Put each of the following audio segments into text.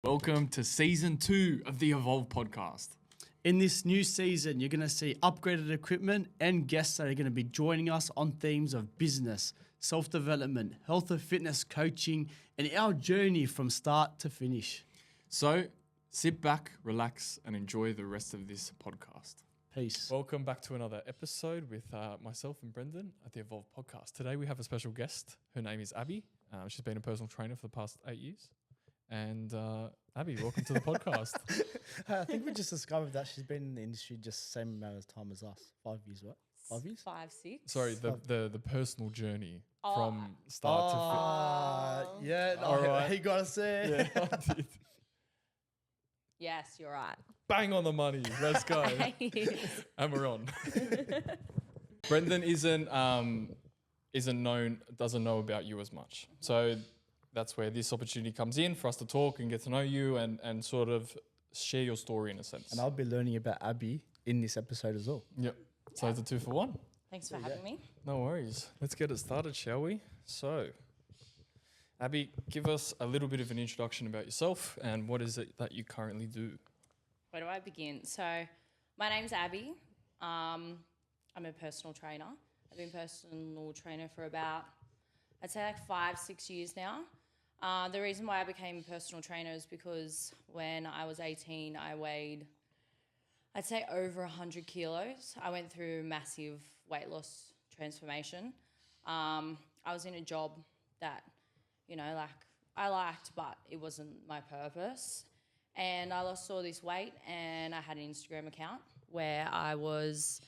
Welcome to season 2 of the Evolv podcast. In this new season, you're going to see upgraded equipment and guests that are going to be joining us on themes of business, self-development, health and fitness coaching, and our journey from start to finish. So sit back, relax, and enjoy the rest of this podcast. Peace. Welcome back to another episode with myself and Brendon at the Evolv podcast. Today we have a special guest. Her name is Abby. She's been a personal trainer for the past 8 years. And Abby, welcome to the podcast. I think we just discovered that she's been in the industry just the same amount of time as us. 5 years, right? 5 years? 5, 6. Sorry, the personal journey from start to finish. Yeah, no, All right. he got us there. Yeah, I did. Yes, you're right. Bang on the money. Let's go. And we're on. Brendon doesn't know about you as much. So that's where this opportunity comes in for us to talk and get to know you and sort of share your story in a sense. And I'll be learning about Abby in this episode as well. Yep. So it's a 2 for 1. Thanks for having me. No worries. Let's get it started, shall we? So, Abby, give us a little bit of an introduction about yourself and what is it that you currently do? Where do I begin? So, my name's Abby. I'm a personal trainer. I've been a personal trainer for about, I'd say 5, 6 years now. The reason why I became a personal trainer is because when I was 18, I weighed, I'd say over 100 kilos. I went through massive weight loss transformation. I was in a job that, I liked, but it wasn't my purpose. And I lost all this weight, and I had an Instagram account where I was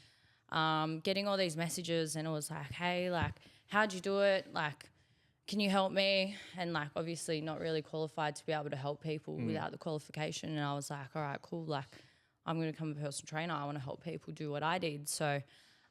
getting all these messages, and it was like, hey, how'd you do it? Can you help me? And obviously not really qualified to be able to help people without the qualification. And I was like, all right, cool. I'm going to become a personal trainer. I want to help people do what I did. So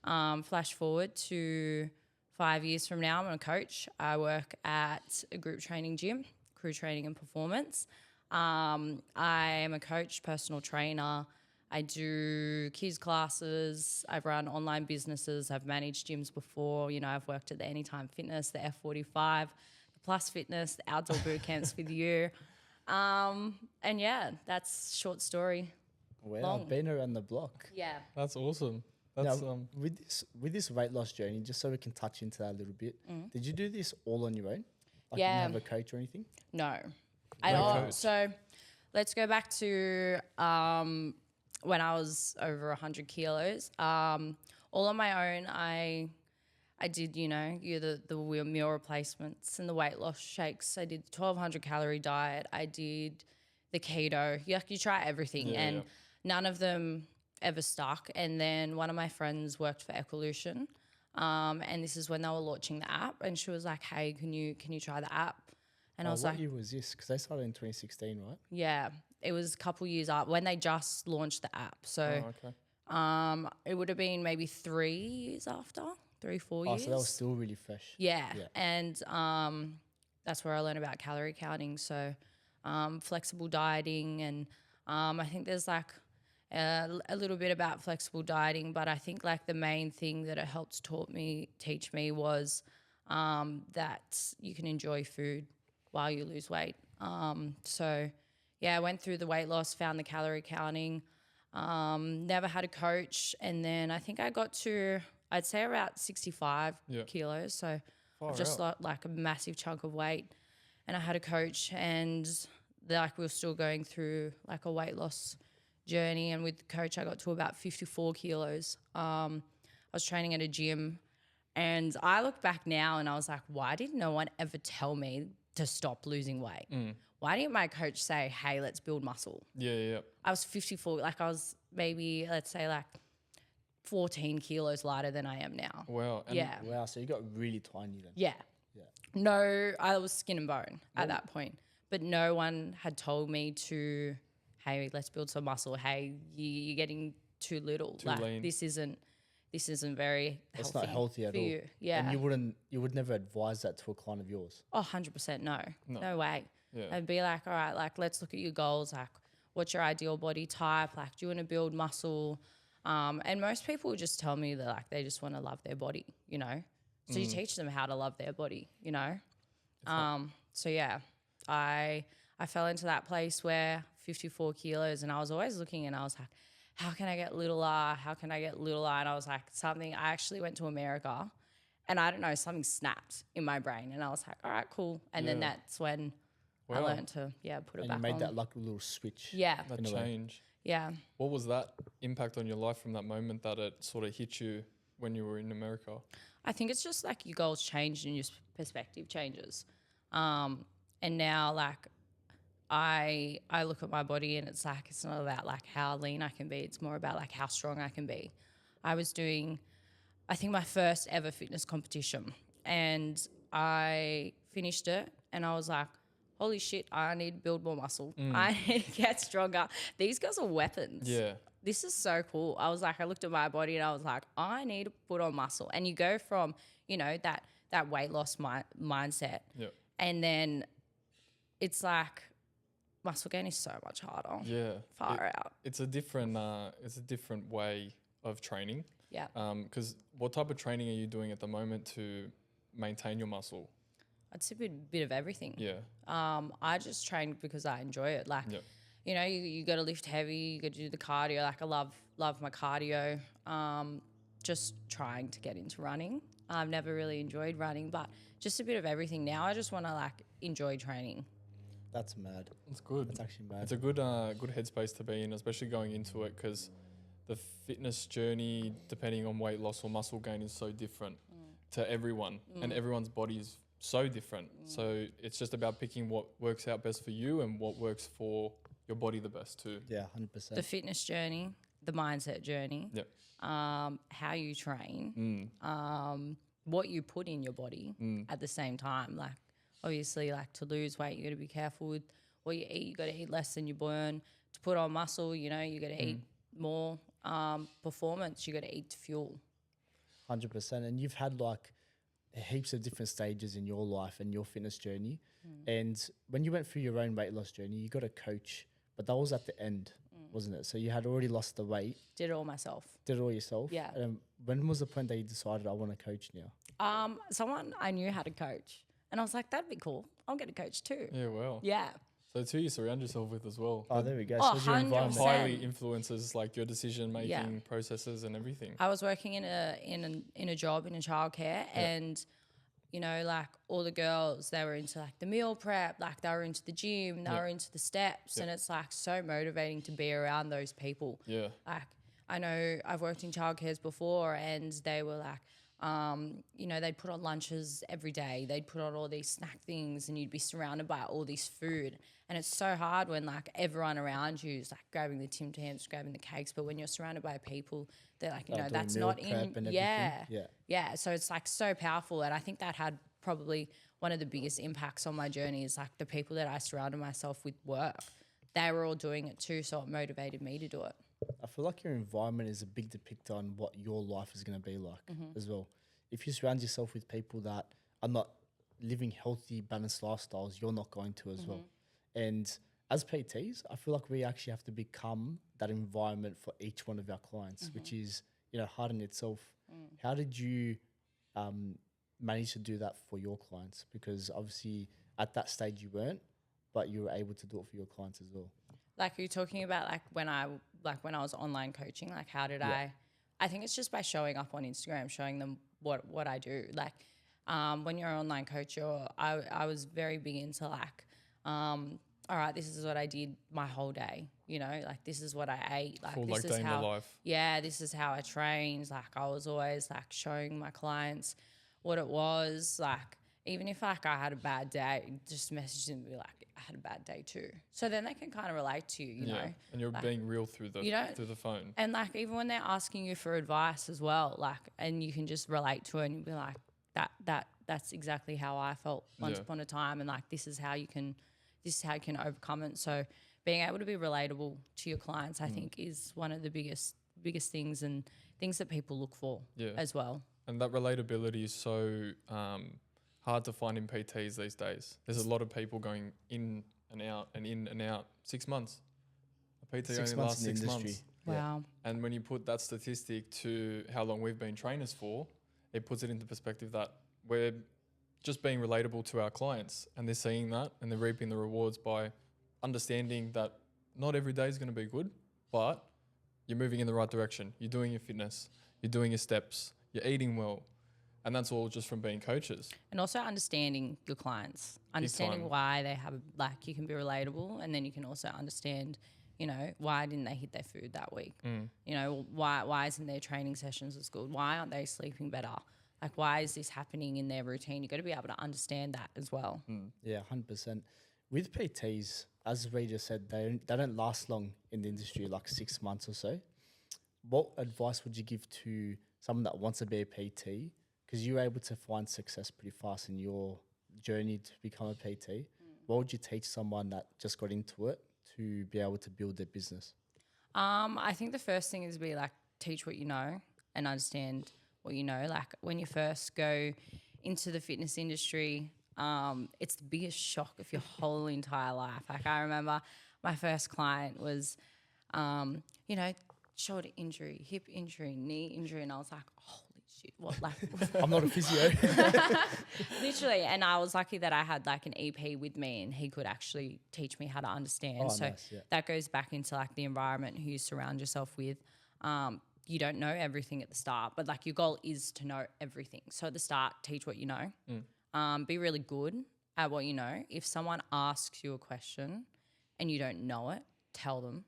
flash forward to 5 years from now, I'm a coach. I work at a group training gym, crew training and performance. I am a coach, personal trainer. I do kids classes. I've run online businesses. I've managed gyms before. I've worked at the Anytime Fitness, the F45, the Plus Fitness, the outdoor bootcamps with you. And yeah, that's short story. Well, Long. I've been around the block. Yeah. That's awesome. That's Now, with this weight loss journey, just so we can touch into that a little bit, did you do this all on your own? Yeah. You didn't have a coach or anything? No, at all. So let's go back to when I was over 100 kilos. All on my own, I did, the meal replacements and the weight loss shakes. I did the 1,200 calorie diet. I did the keto. You try everything, none of them ever stuck. And then one of my friends worked for Evolution, and this is when they were launching the app. And she was like, "Hey, can you try the app?" And I was what like, year was this? Because they started in 2016, right? yeah, it was a couple years up when they just launched the app. So it would have been maybe 3 years after, 3-4 years. Oh, so that was still really fresh. Yeah. And that's where I learned about calorie counting. So flexible dieting, and I think there's a little bit about flexible dieting, but I think the main thing that it helped teach me was that you can enjoy food while you lose weight. So yeah, I went through the weight loss, found the calorie counting, never had a coach. And then I think I got to, I'd say about 65 kilos. So just like a massive chunk of weight. And I had a coach, and we were still going through a weight loss journey. And with the coach, I got to about 54 kilos. I was training at a gym, and I look back now and I was like, why did no one ever tell me to stop losing weight? Why didn't my coach say, hey, let's build muscle? Yeah. I was 54, I was maybe, let's say 14 kilos lighter than I am now. Wow. Yeah. Wow, so you got really tiny then. Yeah. No, I was skin and bone at that point. But no one had told me to, hey, let's build some muscle. Hey, you're getting too little. Too lean. This isn't very healthy. It's not healthy at all. You. Yeah. And you would never advise that to a client of yours. Oh, 100% no way. Yeah. I'd be like, all right, let's look at your goals. What's your ideal body type? Do you want to build muscle? And most people would just tell me that they just want to love their body, So you teach them how to love their body, So yeah, I I fell into that place where 54 kilos, and I was always looking, and I was like, how can I get littler? How can I get littler? And I was like, I actually went to America, and I don't know, something snapped in my brain, and I was like, all right, cool. And then that's when I Wow. learned to put it And back you made on. that like a little switch. Yeah, That in a way. change. yeah. What was that impact on your life from that moment that it sort of hit you when you were in America? I think it's just like your goals change and your perspective changes. And now like I look at my body and it's like, it's not about like how lean I can be. It's more about like how strong I can be. I was doing, I think, my first ever fitness competition, and I finished it and I was like, holy shit, I need to build more muscle. I need to get stronger. These girls are weapons. Yeah. This is so cool. I was like, I looked at my body and I was like, I need to put on muscle. And you go from, you know, that weight loss mindset. Yeah. And then it's like muscle gain is so much harder. Yeah. Far out. It's a different way of training. Yeah. Because what type of training are you doing at the moment to maintain your muscle? It's a bit of everything. Yeah. I just train because I enjoy it. Like, Yeah. you know, you got to lift heavy, you got to do the cardio. Like, I love my cardio. Just trying to get into running. I've never really enjoyed running, but just a bit of everything now. I just want to like enjoy training. That's mad. It's good. That's actually mad. It's a good headspace to be in, especially going into it, because the fitness journey, depending on weight loss or muscle gain, is so different to everyone, and everyone's body is so different. So it's just about picking what works out best for you and what works for your body the best too. Yeah, 100%. The fitness journey, the mindset journey, Yep. how you train, what you put in your body at the same time. Like, obviously, like to lose weight, you got to be careful with what you eat. You got to eat less than you burn. To put on muscle, you know, you got to eat more. Performance, you got to eat to fuel. 100%. And you've had like heaps of different stages in your life and your fitness journey. And when you went through your own weight loss journey, you got a coach, but that was at the end, wasn't it? So you had already lost the weight, Did it all myself. did it all yourself. Yeah. When was the point that you decided I want to coach now? Someone I knew had a coach, and I was like, that'd be cool. I'll get a coach too. Yeah, well. Yeah. So it's who you surround yourself with as well. Oh, there we go. Oh, So it's your 100%. environment. Highly influences like your decision making Yeah. processes and everything. I was working in a job in a childcare, and you know, like all the girls, they were into like the meal prep, like they were into the gym, they were into the steps, and it's like so motivating to be around those people. Yeah. Like, I know I've worked in childcares before, and they were like, you know, they'd put on lunches every day. They'd put on all these snack things, and you'd be surrounded by all this food. And it's so hard when like everyone around you is like grabbing the Tim Tams, grabbing the cakes. But when you're surrounded by people, they're like, you know, doing that's meal not prep in. and everything. Yeah. Yeah. Yeah. So it's like so powerful. And I think that had probably one of the biggest impacts on my journey is like the people that I surrounded myself with work. They were all doing it too. So it motivated me to do it. I feel like your environment is a big depictor on what your life is going to be like as well. If you surround yourself with people that are not living healthy, balanced lifestyles, you're not going to as well. And as PTs, I feel like we actually have to become that environment for each one of our clients, which is, you know, hard in itself. How did you manage to do that for your clients? Because obviously at that stage you weren't, but you were able to do it for your clients as well. Like, are you talking about like when I was online coaching? Like, how did I think it's just by showing up on Instagram, showing them what I do. Like, when you're an online coach, I was very big into like, all right, this is what I did my whole day. You know, like this is what I ate. Like Full this like is day in the how. life. Yeah, this is how I trained. Like I was always like showing my clients what it was. Like even if like I had a bad day, just message them and be like, I had a bad day too. So then they can kind of relate to you, you know. And you're like, being real through the you know, through the phone. And like even when they're asking you for advice as well, like, and you can just relate to it and you'll be like, that's exactly how I felt once upon a time, and like this is how you can overcome it. So being able to be relatable to your clients, I think, is one of the biggest things and things that people look for as well. And that relatability is so hard to find in PTs these days. There's a lot of people going in and out and in and out. 6 months. A PT 6 only months lasts in the 6 industry. months. Wow. And when you put that statistic to how long we've been trainers for, it puts it into perspective that we're just being relatable to our clients, and they're seeing that and they're reaping the rewards by understanding that not every day is going to be good, but you're moving in the right direction. You're doing your fitness, you're doing your steps, you're eating well. And that's all just from being coaches. And also understanding your clients, understanding time. why they have, like, you can be relatable, and then you can also understand, you know, why didn't they hit their food that week? You know, why isn't their training sessions as good? Why aren't they sleeping better? Like, why is this happening in their routine? You've got to be able to understand that as well. Yeah, 100%. With PTs, as Ray just said, they don't last long in the industry, like 6 months or so. What advice would you give to someone that wants to be a PT? Because you were able to find success pretty fast in your journey to become a PT. What would you teach someone that just got into it to be able to build their business? I think the first thing is be like, teach what you know and understand what you know. Like, when you first go into the fitness industry, it's the biggest shock of your whole entire life. Like, I remember my first client was, you know, shoulder injury, hip injury, knee injury, and I was like, holy shit, what? Like, I'm not a physio. literally. And I was lucky that I had like an EP with me, and he could actually teach me how to understand. Oh, so nice, yeah. that goes back into like the environment who you surround yourself with. You don't know everything at the start, but like, your goal is to know everything. So at the start, teach what you know. Be really good at what you know. If someone asks you a question and you don't know it, tell them.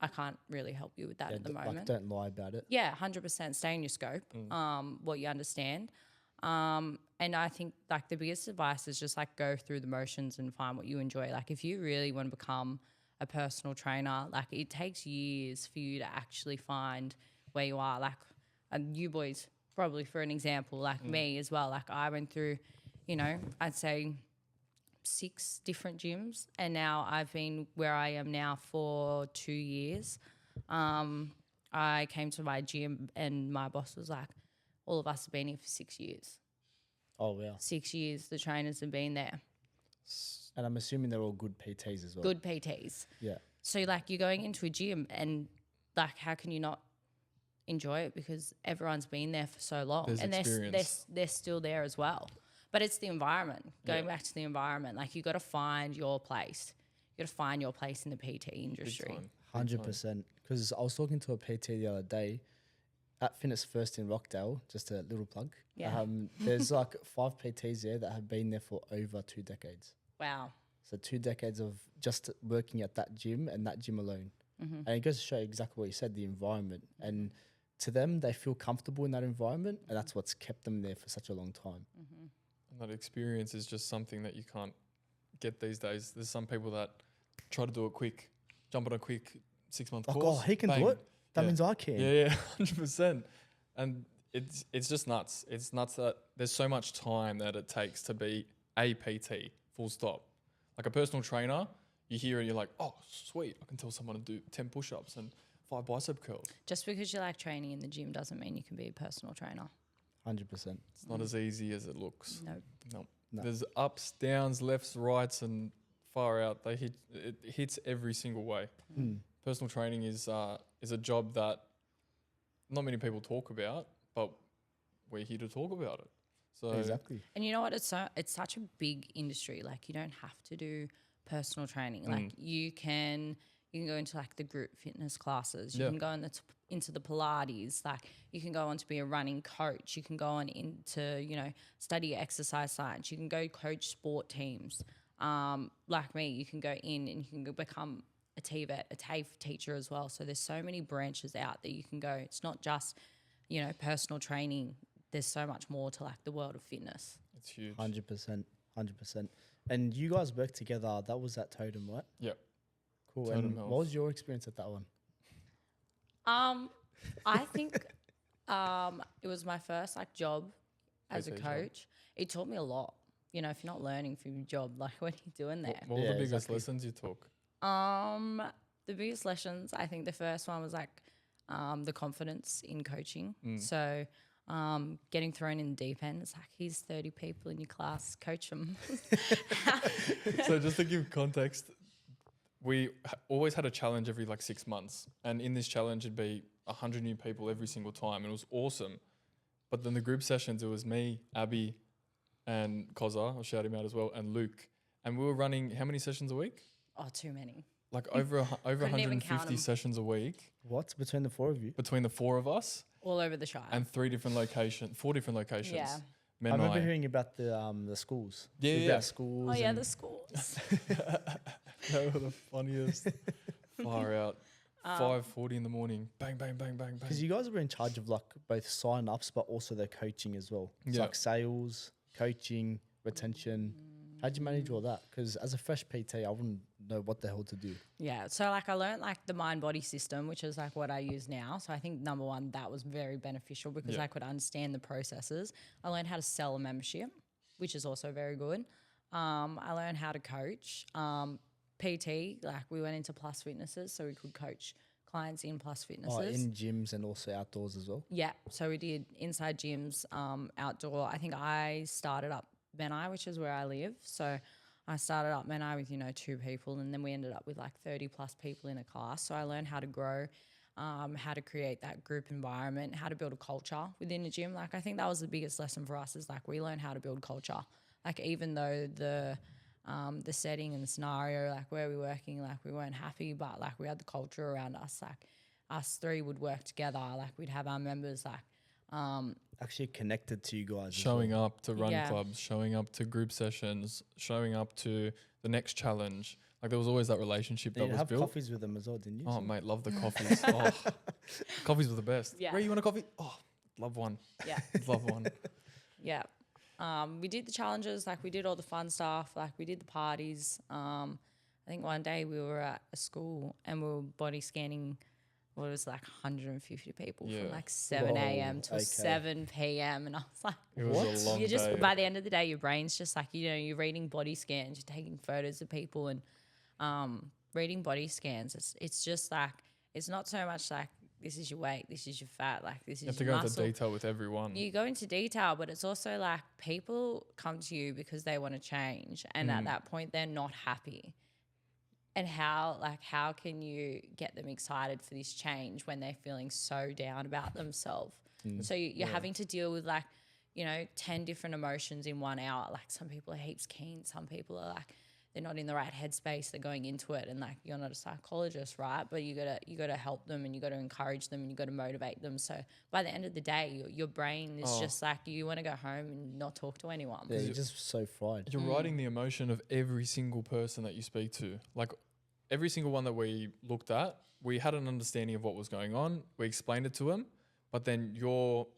I can't really help you with that at the moment. Like, don't lie about it. Yeah, 100%. Stay in your scope, what you understand. And I think like the biggest advice is just like go through the motions and find what you enjoy. Like, if you really want to become a personal trainer, like, it takes years for you to actually find where you are. Like, you boys, probably for an example, like me as well. Like, I went through, you know, I'd say 6 different gyms, and now I've been where I am now for 2 years. I came to my gym and my boss was like, all of us have been here for 6 years. Oh, wow. 6 years the trainers have been there. And I'm assuming they're all good PTs as well. Good PTs. Yeah. So like, you're going into a gym and like, how can you not enjoy it? Because everyone's been there for so long. There's and experience. they're still there as well. But it's the environment. Going back to the environment, like, you got to find your place. You got to find your place in the PT industry. 100%. Because I was talking to a PT the other day at Fitness First in Rockdale, just a little plug. Yeah. There's like 5 PTs there that have been there for over 2 decades. Wow. So 2 decades of just working at that gym and that gym alone. And it goes to show exactly what you said, the environment. And to them, they feel comfortable in that environment, and that's what's kept them there for such a long time. And that experience is just something that you can't get these days. There's some people that try to do it quick, jump on a quick 6-month Like, course. oh, he can bang. do it. That Yeah. means I can. Yeah, 100%. And it's just nuts. It's nuts that there's so much time that it takes to be a PT, full stop. Like, a personal trainer, you hear it, you're like, oh, sweet, I can tell someone to do 10 push-ups and 5 bicep curls. Just because you like training in the gym doesn't mean you can be a personal trainer. 100%. It's not as easy as it looks. Nope. No. No. There's ups, downs, lefts, rights, and far out. It hits every single way. Personal training is a job that not many people talk about, but we're here to talk about it. So Exactly. And you know what? It's such a big industry. Like, you don't have to do personal training. Like, you can go into like the group fitness classes. You can go into the Pilates. Like, you can go on to be a running coach. You can go on into, you know, study exercise science. You can go coach sport teams. Like me, you can go in and you can become a TVET, a TAFE teacher as well. So there's so many branches out that you can go. It's not just, you know, personal training. There's so much more to like the world of fitness. it's huge. 100%. 100%. And you guys worked together. That was at Totem, right? Yep. Cool. Totem And Health. what was your experience at that one? I think it was my first like job as a PT job. coach. It taught me a lot. You know, if you're not learning from your job, like, what are you doing there? What were Yeah, the biggest exactly. lessons you took? The biggest lessons, I think the first one was like the confidence in coaching. So getting thrown in the deep end, it's like, here's 30 people in your class, coach them. So just to give context, we always had a challenge every like 6 months. And in this challenge, it'd be 100 new people every single time. And it was awesome. But then the group sessions, it was me, Abby, and Koza, I'll shout him out as well, and Luke. And we were running how many sessions a week? Oh, too many. Like over over Couldn't even count 150 'em. sessions a week What? Between the four of you? between the four of us All over the Shire. and four different locations. Yeah. I remember Menai. hearing about the schools. Yeah, yeah. About schools. Oh, yeah, and the schools. They were the funniest. Far out. 5:40 in the morning. Bang, bang, bang, bang, bang. Because you guys were in charge of like both sign-ups, but also the coaching as well. It's Yeah. like sales, coaching, retention. How'd you manage all that? Because as a fresh PT, I wouldn't know what the hell to do. Yeah, so like I learned like the mind body system, which is like what I use now. So I think number one, that was very beneficial because Yeah. I could understand the processes. I learned how to sell a membership, which is also very good. I learned how to coach. PT, like we went into Plus Fitnesses, so we could coach clients in Plus Fitnesses. Oh, in gyms and also outdoors as well. Yeah, so we did inside gyms, outdoor. I think I started up Menai, which is where I live. So I started up Menai with, 2 people, and then we ended up with like 30 plus people in a class. So I learned how to grow, how to create that group environment, how to build a culture within a gym. Like I think that was the biggest lesson for us is like we learned how to build culture. Like even though the setting and the scenario, like where we were working, like we weren't happy, but like we had the culture around us. Like us 3 would work together. Like we'd have our members like Actually connected to you guys. Showing up to run Yeah. clubs, showing up to group sessions, showing up to the next challenge. Like there was always that relationship that You was have built. coffees with them as well, didn't you? Oh, mate, love the coffees. Oh, coffees were the best. Yeah. Ray, you want a coffee? Oh, love one. yeah. Love one. Yeah. We did the challenges, like we did all the fun stuff, like we did the parties. I think one day we were at a school and we were body scanning what was like 150 people Yeah. from like 7 a.m. till okay. 7 p.m. And I was like, It was a long you just, day. by the end of the day, your brain's just like, you're reading body scans, you're taking photos of people and reading body scans. It's just like, it's not so much like, this is your weight, this is your fat, like this You is have to your go into muscle. detail with everyone. You go into detail, but it's also like people come to you because they want to change, and at that point they're not happy. And how can you get them excited for this change when they're feeling so down about themselves? So you're having to deal with 10 different emotions in 1 hour. Like some people are heaps keen, some people are like they're not in the right headspace, they're going into it, and like you're not a psychologist, right? But you gotta help them and you gotta encourage them and you gotta motivate them. So by the end of the day, your brain is just like you want to go home and not talk to anyone. Yeah, you're just so fried. You're writing the emotion of every single person that you speak to. Like every single one that we looked at, we had an understanding of what was going on. We explained it to them, but then your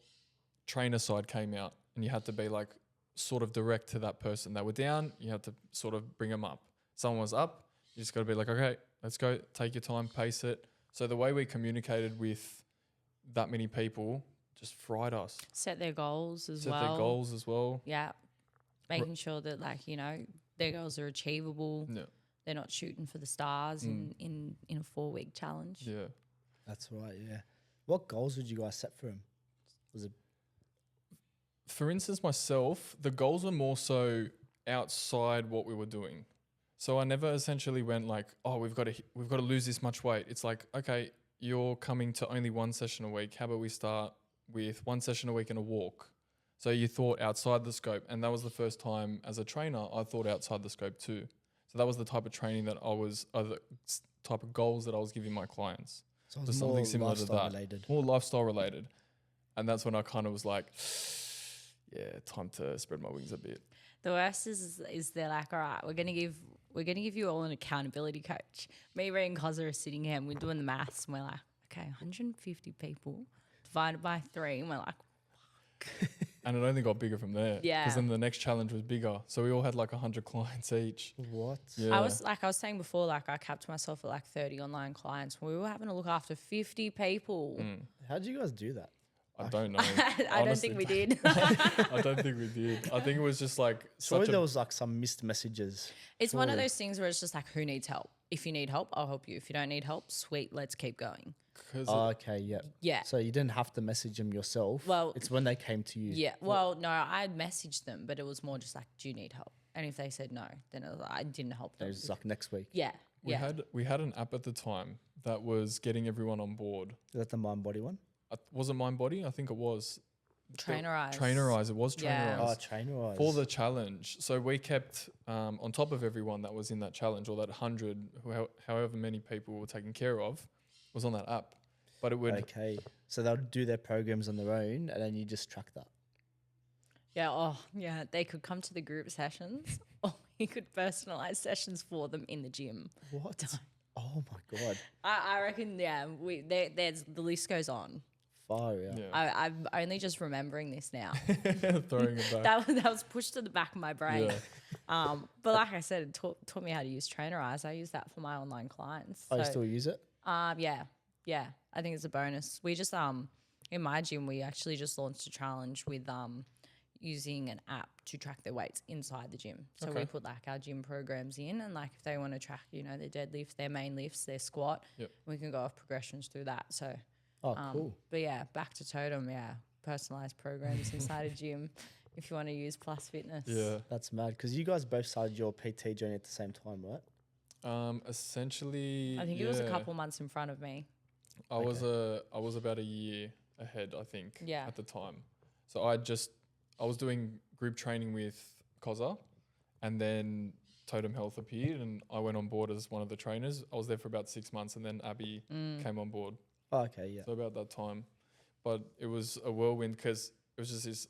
trainer side came out and you had to be like sort of direct to that person. They were down, you had to sort of bring them up. Someone was up, you just got to be like, okay, let's go, take your time, pace it. So the way we communicated with that many people just fried us. Set their goals as Set well. their goals as well. Yeah. Making sure that their goals are achievable. Yeah. They're not shooting for the stars in a 4-week challenge. Yeah. That's right, yeah. What goals would you guys set for him? Was it For instance, myself, the goals were more so outside what we were doing. So I never essentially went like, oh, we've got to lose this much weight. It's like, okay, you're coming to only 1 session a week. How about we start with 1 session a week and a walk? So you thought outside the scope, and that was the first time as a trainer I thought outside the scope too. So that was the type of training that the type of goals that I was giving my clients. so Just something similar to lifestyle that. related? More lifestyle related. And that's when I kind of was like, yeah, time to spread my wings a bit. The worst is they're like, all right, we're gonna give you all an accountability coach. Me, Ray, and Cozza are sitting here and we're doing the maths and we're like, okay, 150 people divided by 3, and we're like, And it only got bigger from there. Yeah. Because then the next challenge was bigger. So we all had like 100 clients each. What? Yeah. I was saying before, like I capped myself at like 30 online clients. We were having to look after 50 people. How did you guys do that? I don't know. I don't think we did. I don't think we did. I think it was just like Surely such there a... was like some missed messages. It's one of Surely. those things where it's just like, who needs help? If you need help, I'll help you. If you don't need help, sweet, let's keep going. 'cause Oh, okay, yeah. Yeah. So you didn't have to message them yourself. Well- it's when they came to you. Yeah. Well, no, I messaged them, but it was more just like, do you need help? And if they said no, then I didn't help It them. was like next week. Yeah. we had an app at the time that was getting everyone on board. Is that the mind body one? Was it Mind Body? I think it was. Trainerized. Trainerized. It was Yeah. trainerized. Oh, trainer-wise. For the challenge. So we kept on top of everyone that was in that challenge, or that 100, however many people we were taking care of, was on that app. But it would, Okay. So they'll do their programs on their own, and then you just track that. Yeah. Oh, yeah. They could come to the group sessions, or we could personalize sessions for them in the gym. What? Oh my god. I reckon. Yeah. There's the list goes on. Far out. yeah, I'm only just remembering this now. throwing it back. that was pushed to the back of my brain. Yeah. But like I said, it taught me how to use Trainerize. I use that for my online clients. Oh, you So, still use it? yeah. I think it's a bonus. We just in my gym we actually just launched a challenge with using an app to track their weights inside the gym. So we Okay. put like our gym programs in, and like if they want to track, their deadlift, their main lifts, their squat, Yep. we can go off progressions through that. So Oh, cool. but yeah, back to Totem, personalized programs inside a gym if you want to use Plus Fitness. Yeah. That's mad. Because you guys both started your PT journey at the same time, right? Essentially, I think it was a couple months in front of me. I was about a year ahead, I think. Yeah. At the time, so I was doing group training with Koza, and then Totem Health appeared, and I went on board as one of the trainers. I was there for about 6 months, and then Abby came on board. Oh, okay, yeah. So about that time, but it was a whirlwind because it was just this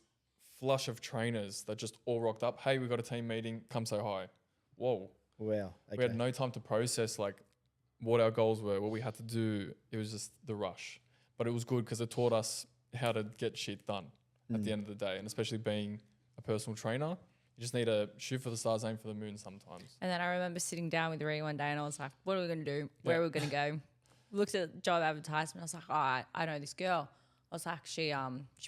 flush of trainers that just all rocked up. Hey, we got a team meeting. Come say hi. Whoa. Wow. Okay. We had no time to process like what our goals were, what we had to do. It was just the rush, but it was good because it taught us how to get shit done at the end of the day. And especially being a personal trainer, you just need to shoot for the stars, aim for the moon sometimes. And then I remember sitting down with Ria one day and I was like, what are we going to do? Where are we going to go? Looked at the job advertisement. I was like, oh, I know this girl. I was like, she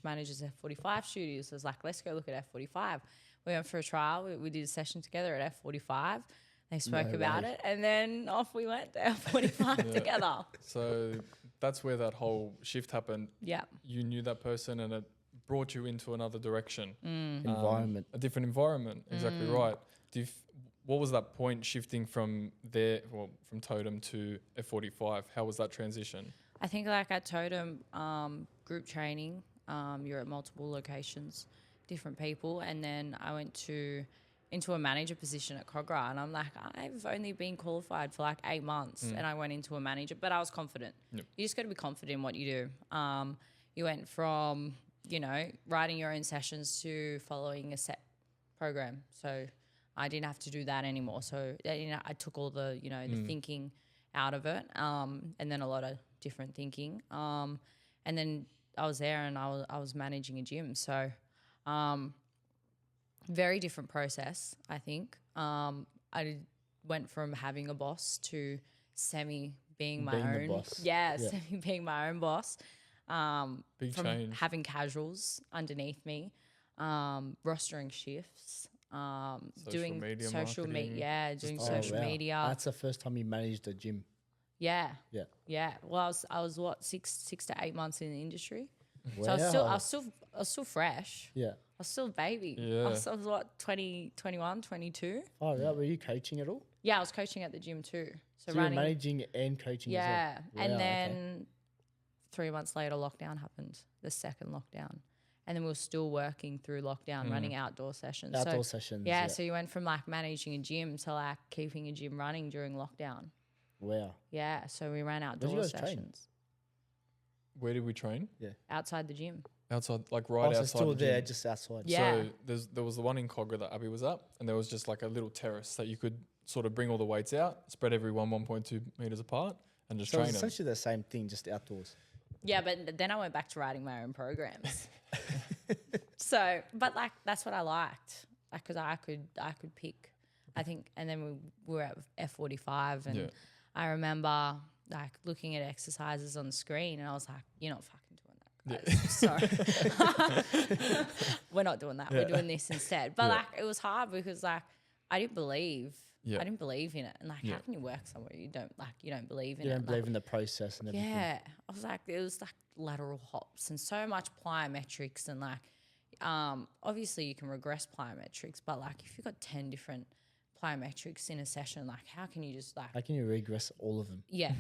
manages F45 studios. I was like, let's go look at F45. We went for a trial. We did a session together at F45. They spoke about it, and then off we went to F45 together. So that's where that whole shift happened. Yeah. You knew that person and it brought you into another direction. Environment. A different environment. Exactly right. What was that point shifting from from Totem to F45? How was that transition? I think like at Totem group training, you're at multiple locations, different people, and then I went into a manager position at Cogra, and I'm like, I've only been qualified for like 8 months, and I went into a manager, but I was confident. Yep. You just got to be confident in what you do. You went from writing your own sessions to following a set program, so I didn't have to do that anymore. So I took all the the thinking out of it, and then a lot of different thinking, and then I was there and I was managing a gym. So very different process, I think. I went from having a boss to semi being my Being the own. boss. Yeah, Yeah. semi being my own boss. Big From change. having casuals underneath me, rostering shifts, doing media social marketing, media, doing Oh, social wow. media. That's the first time you managed a gym. Yeah. Yeah. Yeah. Well, I was what, six to 8 months in the industry. Wow. So I was still fresh. Yeah. I was still a baby. Yeah. I was what, 20, 21, 22? Oh, yeah. Were you coaching at all? Yeah, I was coaching at the gym too. So So you were running. managing and coaching Yeah. as well? And Wow, then okay. 3 months later, lockdown happened, the second lockdown. And then we were still working through lockdown, running outdoor sessions. Outdoor sessions. Yeah, so you went from like managing a gym to like keeping a gym running during lockdown. Wow. Yeah, so we ran you outdoor guys train? sessions Where did we train? outside the gym. Outside, like Oh, right so outside still the there, gym. just outside. Yeah. So there was the one in Cogra that Abby was at, and there was just like a little terrace that you could sort of bring all the weights out, spread everyone 1.2 meters apart, and just So train it's them. essentially the same thing, just outdoors. Yeah, but then I went back to writing my own programs. So, but like that's what I liked, like because I could pick, I think, and then we were at F45, and Yeah. I remember like looking at exercises on the screen, and I was like, you're not fucking doing that, guys. Sorry, we're not doing that. We're doing this instead. But like it was hard because like I didn't believe. Yeah. I didn't believe in it, and like, how can you work somewhere you don't believe in You it? don't Like, believe in the process and everything. yeah, I was like, it was like lateral hops and so much plyometrics and like, obviously you can regress plyometrics, but like if you've got 10 different plyometrics in a session, like how can you just like, How can you regress all of them? yeah.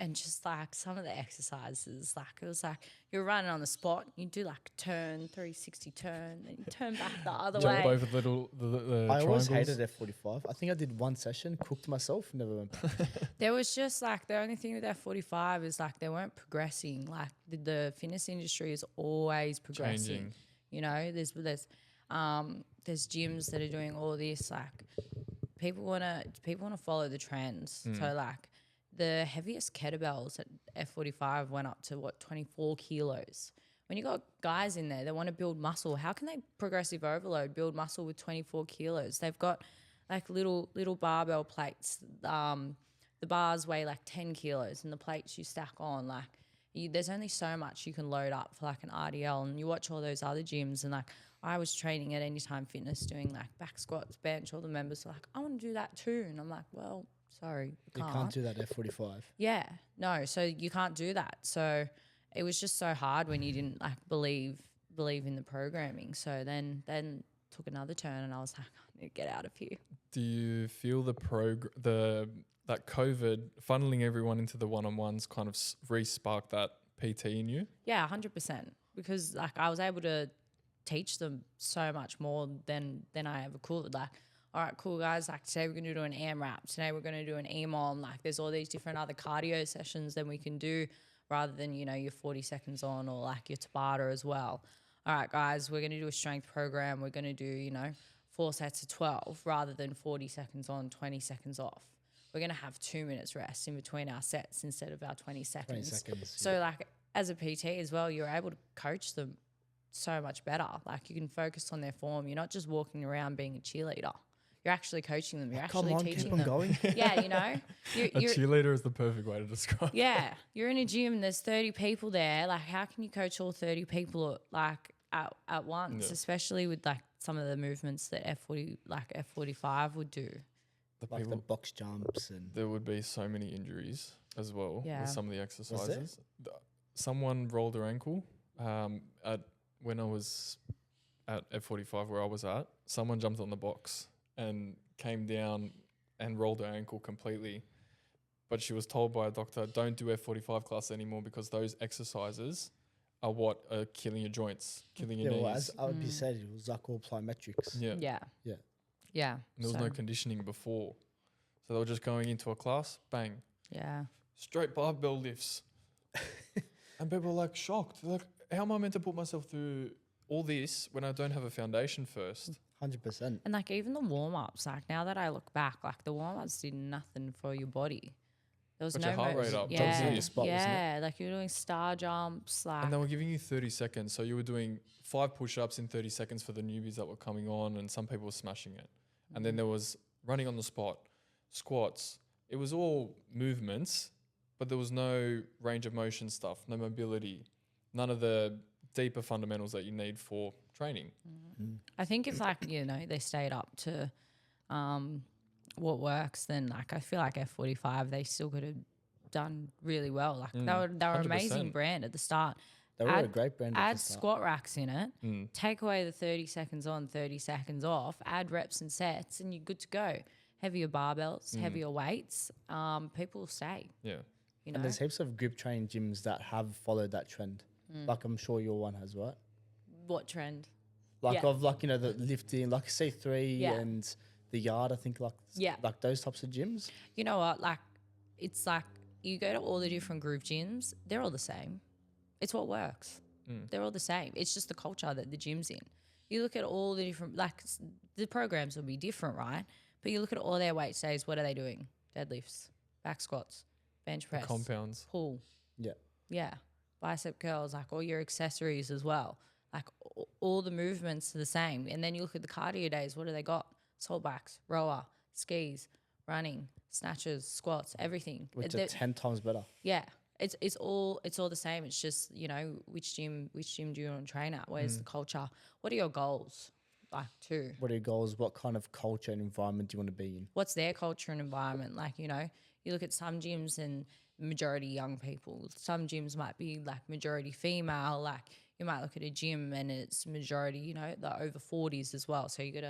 and just like some of the exercises, like it was like you're running on the spot, you do like turn, 360 turn, then you turn back the other Jump way. over the I always triangles. hated F45. I think I did one session, cooked myself, never went back. There was just like the only thing with F45 is like they weren't progressing. Like the fitness industry is always progressing. Changing. You know, there's gyms that are doing all this. Like people wanna follow the trends. So like the heaviest kettlebells at F45 went up to 24 kilos. When you got guys in there that want to build muscle, how can they progressive overload build muscle with 24 kilos? They've got like little barbell plates. The bars weigh like 10 kilos, and the plates you stack on like. There's only so much you can load up for like an RDL, and you watch all those other gyms, and like I was training at Anytime Fitness doing like back squats, bench. All the members are like, I want to do that too, and I'm like, well, sorry, You can't do that F45. Yeah, no, so you can't do that. So it was just so hard when you didn't like believe in the programming. So then took another turn, and I was like, I need to get out of here. Do you feel that COVID funneling everyone into the one-on-ones kind of re-sparked that PT in you? Yeah, 100%. Because like I was able to teach them so much more than I ever could. Like, all right, cool guys, like today we're gonna do an AMRAP, today we're gonna do an EMOM. Like there's all these different other cardio sessions that we can do rather than, you know, your 40 seconds on or like your Tabata as well. All right, guys, we're gonna do a strength program. We're gonna do, you know, 4 sets of 12 rather than 40 seconds on, 20 seconds off. We're going to have 2 minutes rest in between our sets instead of our 20 seconds. 20 seconds. So like as a PT as well, you're able to coach them so much better. Like you can focus on their form. You're not just walking around being a cheerleader. You're actually coaching them. You're actually teaching keep them. on going. Yeah, you know. A cheerleader is the perfect way to describe it. Yeah, you're in a gym. There's 30 people there. Like how can you coach all 30 people like at once, especially with like some of the movements that F45 would do. Like the box jumps and There would be so many injuries as well Yeah. with some of the exercises. Someone rolled their ankle when I was at F45 where I was at. Someone jumped on the box and came down and rolled her ankle completely. But she was told by a doctor, don't do F45 class anymore because those exercises are what are killing your joints, killing your knees. Well, as I would be said, it was like all plyometrics. Yeah. Yeah. And there was no conditioning before. So they were just going into a class, bang, Yeah. straight barbell lifts. And people were like shocked. They're like, how am I meant to put myself through all this when I don't have a foundation first? 100%. And like even the warm-ups, like now that I look back, like the warm-ups did nothing for your body. There was Got no your heart rate motion. up. Yeah, Jumps in the spot, wasn't yeah, like you're doing star jumps, like And they were giving you 30 seconds. So you were doing 5 push-ups in 30 seconds for the newbies that were coming on, and some people were smashing it. And then there was running on the spot, squats. It was all movements, but there was no range of motion stuff, no mobility, none of the deeper fundamentals that you need for training. I think if like, you know, they stayed up to what works, then like I feel like F45 they still could have done really well. Like they were 100%. amazing brand at the start. They were a great brand. at Add the start. squat racks in it, take away the 30 seconds on, 30 seconds off, add reps and sets, and you're good to go. Heavier barbells, heavier weights, people will stay. Yeah. You know, And there's heaps of group training gyms that have followed that trend. Like I'm sure your one has, right? what trend? Like Yeah. of like, you know, the lifting, like C3 Yeah. and the yard, I think like Yeah. like those types of gyms. You know what? Like, it's like you go to all the different group gyms, they're all the same. It's what works. They're all the same. It's just the culture that the gym's in. You look at all the different, like, the programs will be different, right? But you look at all their weight days, what are they doing? Deadlifts, back squats, bench press, Compounds. pull. Yeah. Yeah. Bicep curls, like all your accessories as well. Like all the movements are the same. And then you look at the cardio days, what do they got? Salt backs, rower, skis, running, snatches, squats, everything. Which are 10 times better. Yeah. It's all the same. It's just, you know, which gym do you want to train at? Where's the culture? What are your goals? Like too. What are your goals? What kind of culture and environment do you want to be in? What's their culture and environment? Like, you know, you look at some gyms and majority young people. Some gyms might be like majority female. Like you might look at a gym and it's majority, you know, the over 40s as well. So you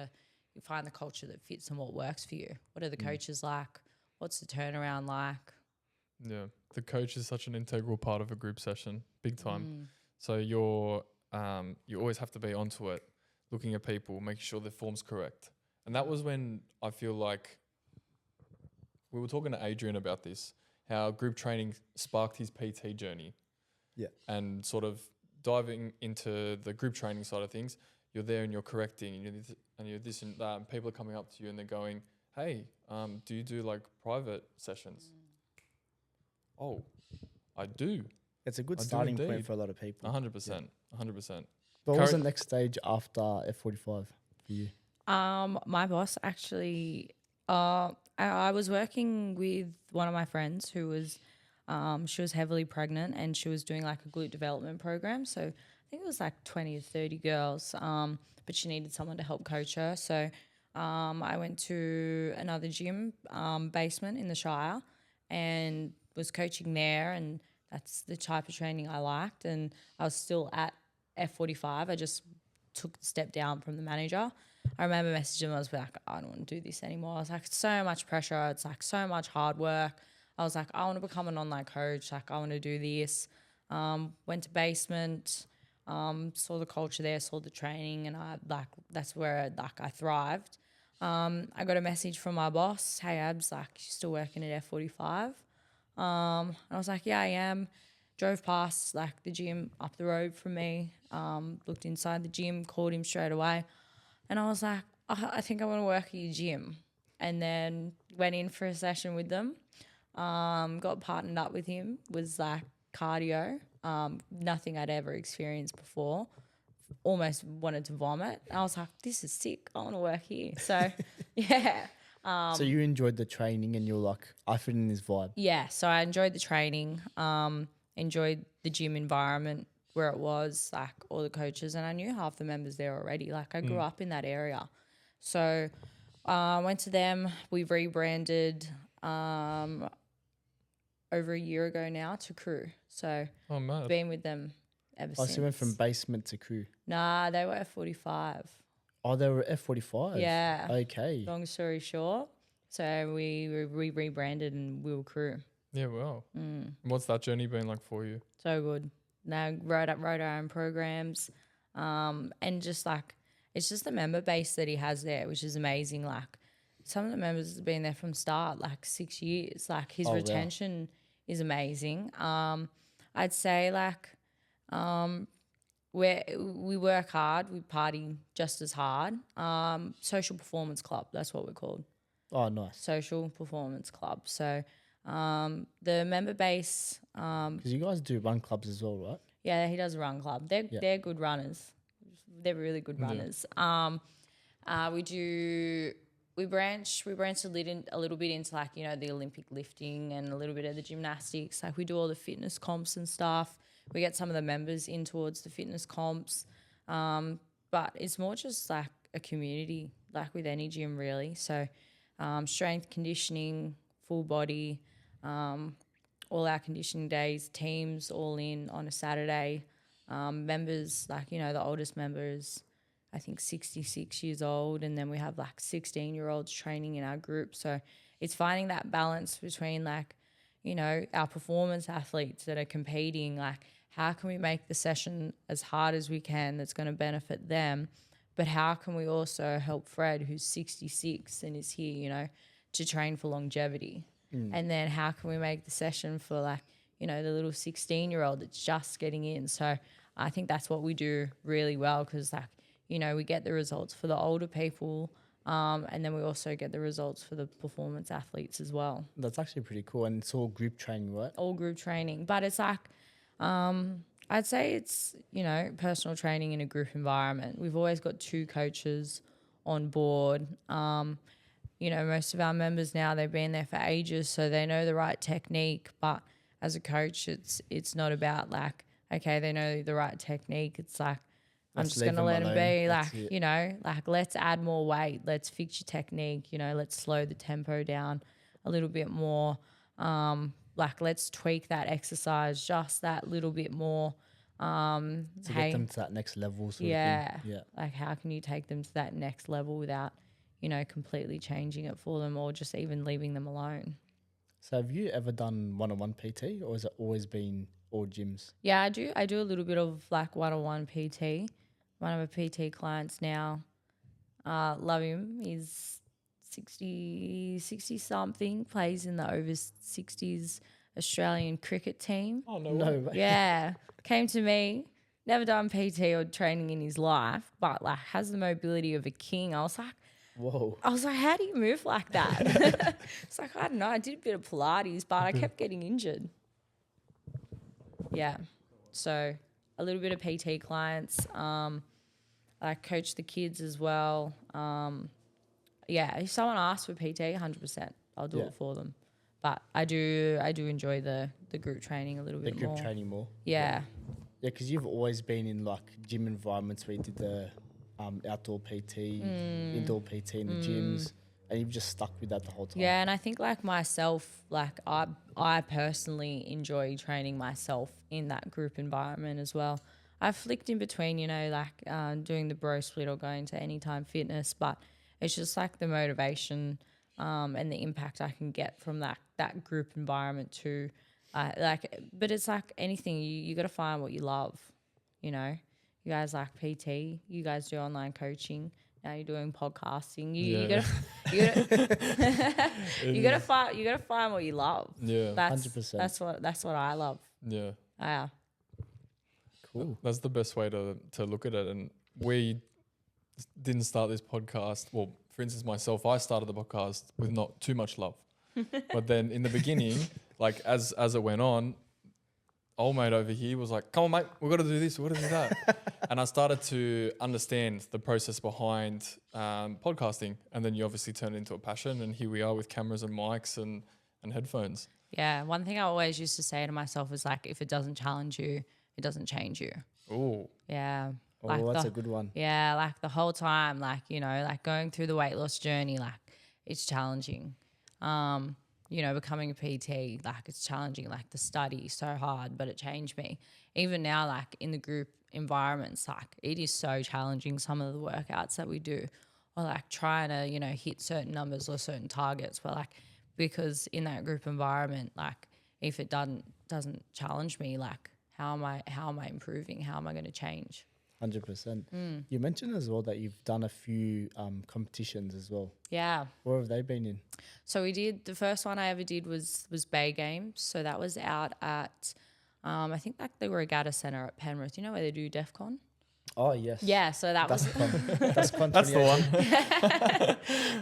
find the culture that fits and what works for you. What are the coaches like? What's the turnaround like? Yeah, the coach is such an integral part of a group session, big time. So you always have to be onto it, looking at people, making sure their form's correct. And that was when I feel like we were talking to Adrian about this, how group training sparked his PT journey. Yeah. And sort of diving into the group training side of things, you're there and you're correcting and you're this and that, and people are coming up to you and they're going, hey, do you do like private sessions? Oh, I do. It's a good I do starting point indeed. for a lot of people. 100%. 100%. But what was the next stage after F45 for you? My boss actually, I was working with one of my friends who was, she was heavily pregnant and she was doing like a glute development program. So I think it was like 20 to 30 girls, but she needed someone to help coach her. So I went to another gym basement in the Shire and was coaching there, and that's the type of training I liked. And I was still at F45. I just took the step down from the manager. I remember messaging him. I was like, I don't want to do this anymore. I was like, so much pressure. It's like so much hard work. I was like, I want to become an online coach. Like, I want to do this. Went to basement, saw the culture there, saw the training, and that's where I thrived. I got a message from my boss, hey Abs, like, you still working at F45? And I was like, yeah, I am. Drove past like the gym up the road from me, looked inside the gym, called him straight away. And I was like, I think I want to work at your gym. And then went in for a session with them, got partnered up with him, was like cardio, nothing I'd ever experienced before. Almost wanted to vomit. I was like, this is sick. I want to work here. So, yeah. So you enjoyed the training and you're like, I fit in this vibe. Yeah, so I enjoyed the training, enjoyed the gym environment where it was, like all the coaches, and I knew half the members there already. Like I grew up in that area. So I went to them. We rebranded over a year ago now to Crew. So mad. been with them ever Oh, since. so you went from basement to crew. Nah, they were F45. Oh, they were F45? Yeah. Okay. Long story short. So we rebranded and we were Crew. Yeah, wow. And what's that journey been like for you? So good. Now wrote our own programs, and just like it's just the member base that he has there, which is amazing. Like some of the members have been there from start, like 6 years. Like his retention is amazing. I'd say like we work hard, we party just as hard. Social Performance Club, that's what we're called. Oh, nice. Social Performance Club. So the member base. Because you guys do run clubs as well, right? Yeah, he does a run club. They're good runners. They're really good runners. We branch a little bit into like, you know, the Olympic lifting and a little bit of the gymnastics. Like we do all the fitness comps and stuff. We get some of the members in towards the fitness comps. But it's more just like a community, like with any gym really. So strength conditioning, full body, all our conditioning days, teams all in on a Saturday. Members, like, you know, the oldest member is, I think, 66 years old, and then we have like 16-year-olds training in our group. So it's finding that balance between like, you know, our performance athletes that are competing, like how can we make the session as hard as we can that's going to benefit them, but how can we also help Fred, who's 66 and is here, you know, to train for longevity? And then how can we make the session for like, you know, the little 16-year-old that's just getting in? So I think that's what we do really well because, like, you know, we get the results for the older people and then we also get the results for the performance athletes as well. That's actually pretty cool. And it's all group training, right? All group training. But it's like, I'd say it's, you know, personal training in a group environment. We've always got 2 coaches on board. You know, most of our members now, they've been there for ages, so they know the right technique. But as a coach, it's not about like, okay, they know the right technique. It's like, I'm just going to let them be. Like, you know, like let's add more weight. Let's fix your technique. You know, let's slow the tempo down a little bit more. Like let's tweak that exercise just that little bit more. To get them to that next level sort of thing. Yeah. Like how can you take them to that next level without, you know, completely changing it for them or just even leaving them alone? So have you ever done one-on-one PT, or has it always been all gyms? Yeah, I do. I do a little bit of like one-on-one PT. One of my PT clients now, love him. He's 60 something, plays in the over 60s Australian cricket team. Oh, no, No way. way. Yeah, came to me, never done PT or training in his life, but like has the mobility of a king. I was like, Whoa. how do you move like that? It's like, I don't know. I did a bit of Pilates, but I kept getting injured. Yeah. So a little bit of PT clients. I coach the kids as well. Yeah, if someone asks for PT, 100%, I'll do Yeah. it for them. But I do enjoy the group training a little The bit group more. training more. Yeah. Yeah, because you've always been in like gym environments where you did the outdoor PT, indoor PT in the gyms, and you've just stuck with that the whole time. Yeah, and I think like myself, like I personally enjoy training myself in that group environment as well. I've flicked in between, like doing the bro split or going to Anytime Fitness, but it's just like the motivation and the impact I can get from that group environment too. But it's like anything, you got to find what you love, you know. You guys like PT, you guys do online coaching. Now you're doing podcasting. You gotta find what you love. Yeah. That's 100%. that's what I love. Yeah. Yeah. Cool. That's the best way to look at it. And we didn't start this podcast. Well, for instance, myself, I started the podcast with not too much love. But then in the beginning, like as it went on, old mate over here was like, come on, mate, we've got to do this, we've got to do that. And I started to understand the process behind podcasting. And then you obviously turned it into a passion. And here we are with cameras and mics and headphones. Yeah. One thing I always used to say to myself was like, if it doesn't challenge you, it doesn't change you. Oh, Yeah. Oh, that's a good one. Yeah, like the whole time, like, like going through the weight loss journey, like it's challenging. Becoming a PT, like it's challenging, like the study so hard, but it changed me. Even now, like in the group environments, like it is so challenging, some of the workouts that we do, or like trying to, hit certain numbers or certain targets, but like, because in that group environment, like if it doesn't challenge me, like how am I improving? How am I going to change? 100%. You mentioned as well that you've done a few competitions as well. Yeah. Where have they been in? So the first one I ever did was Bay Games. So that was out at, I think like the Regatta Centre at Penrith. You know where they do DEF CON? Oh, yes. Yeah, so that That's was... that's the one.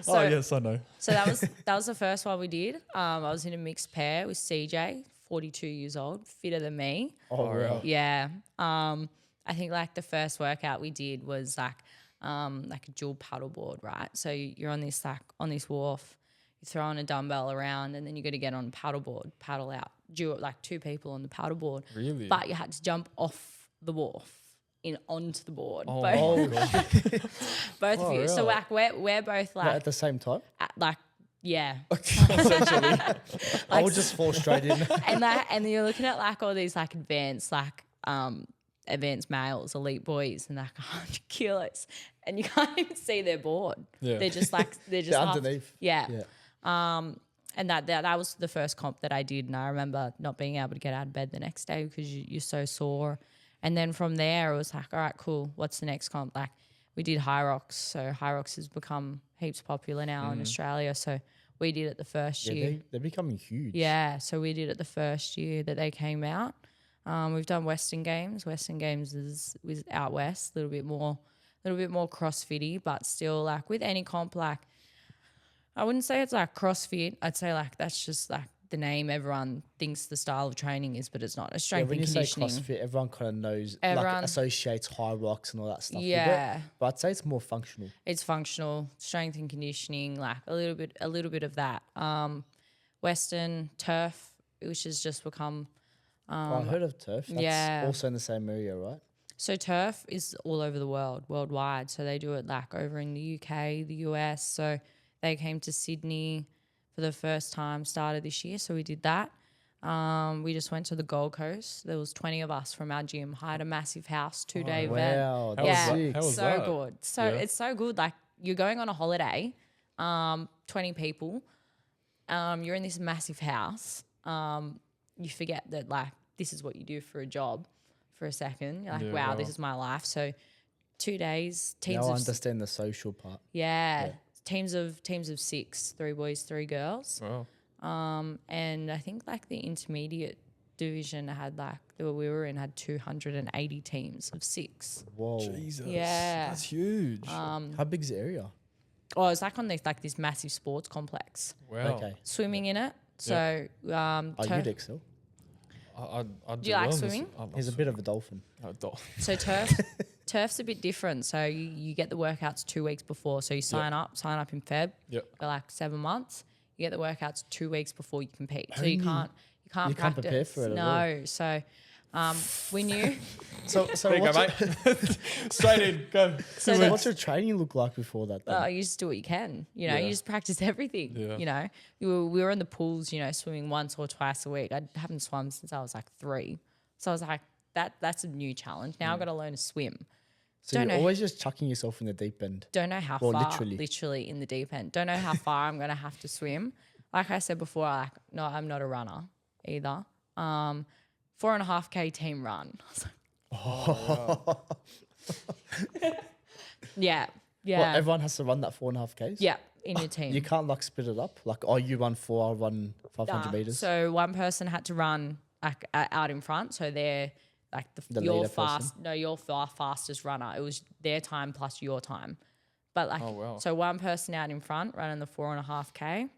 So, oh, yes, I know. So that was the first one we did. I was in a mixed pair with CJ, 42 years old, fitter than me. Oh, wow. Yeah. I think like the first workout we did was like a dual paddleboard, right? So you're on this wharf, you're throwing a dumbbell around, and then you got to get on a paddleboard, paddle out, like two people on the paddleboard. Really? But you had to jump off the wharf onto the board. Oh, Both of you. Oh, So really? like we're both But like at the same time? yeah. Essentially. I will just fall straight in. and you're looking at like all these like advanced males, elite boys, and they're like 100 kilos, and you can't even see their board. Yeah. They're just They're underneath. Yeah. Yeah. And that was the first comp that I did, and I remember not being able to get out of bed the next day because you're so sore. And then from there, it was like, all right, cool. What's the next comp? Like we did High Rocks, so High Rocks has become heaps popular now in Australia. So we did it the first year. They're becoming huge. Yeah, so we did it the first year that they came out. We've done Western Games. Western Games was out west, a little bit more CrossFitty, but still like with any comp, like I wouldn't say it's like CrossFit. I'd say like that's just like the name everyone thinks the style of training is, but it's not. It's strength When and you say conditioning. CrossFit, everyone kind of knows, Everyone- like associates High Rocks and all that stuff with Yeah. it. But I'd say it's more functional. It's functional, strength and conditioning, like a little bit of that. Western turf, which has just become. I heard of turf. That's yeah. also in the same area, right? So turf is all over the world, worldwide. So they do it like over in the UK, the US. So they came to Sydney for the first time, started this year. So we did that. We just went to the Gold Coast. There was 20 of us from our gym, hired a massive house, 2-day event. Wow, How that's was sick. How was so that? good. So Yeah. it's so good. Like you're going on a holiday, 20 people, you're in this massive house. You forget that like this is what you do for a job for a second. You're like, Yeah, wow, wow. this is my life. So 2 days, teams Now I of understand the social part. yeah, teams of 6, 3 boys, 3 girls. Wow. And I think like the intermediate division had like we were in had 280 teams of 6. Whoa. Jesus. Yeah. That's huge. How big's the area? Oh, it's like on this massive sports complex. Wow. Okay. Swimming in it. So Oh, you'd excel. I'd Do you like well in swimming? I love He's a bit of a dolphin. So turf's a bit different. So you get the workouts 2 weeks before. So you sign up in Feb. Yep. For like 7 months. You get the workouts 2 weeks before you compete. So Only- you can't you can't practice. prepare for it at No. So we knew. So There you go, what's, mate. Straight in. Go. So so that's- what's your training look like before that then? you just do what you can. You know, Yeah. you just practice everything. Yeah. You know, we were in the pools. You know, swimming once or twice a week. I haven't swum since I was like 3. So I was like, that's a new challenge. Now I've got to learn to swim. So don't you're know. always just chucking yourself in the deep end. Don't know how Well, far. literally. Literally in the deep end. Don't know how far I'm gonna have to swim. Like I said before, like no, I'm not a runner either. 4.5K team run. Yeah. Well, everyone has to run that 4.5 Ks? Yeah, in your team. You can't like split it up? Like, oh, you run 4, I'll run 500 meters? So one person had to run like out in front, so they're like The your leader fast. No, your fastest runner. It was their time plus your time. But like, Oh, wow. so one person out in front running the 4.5K,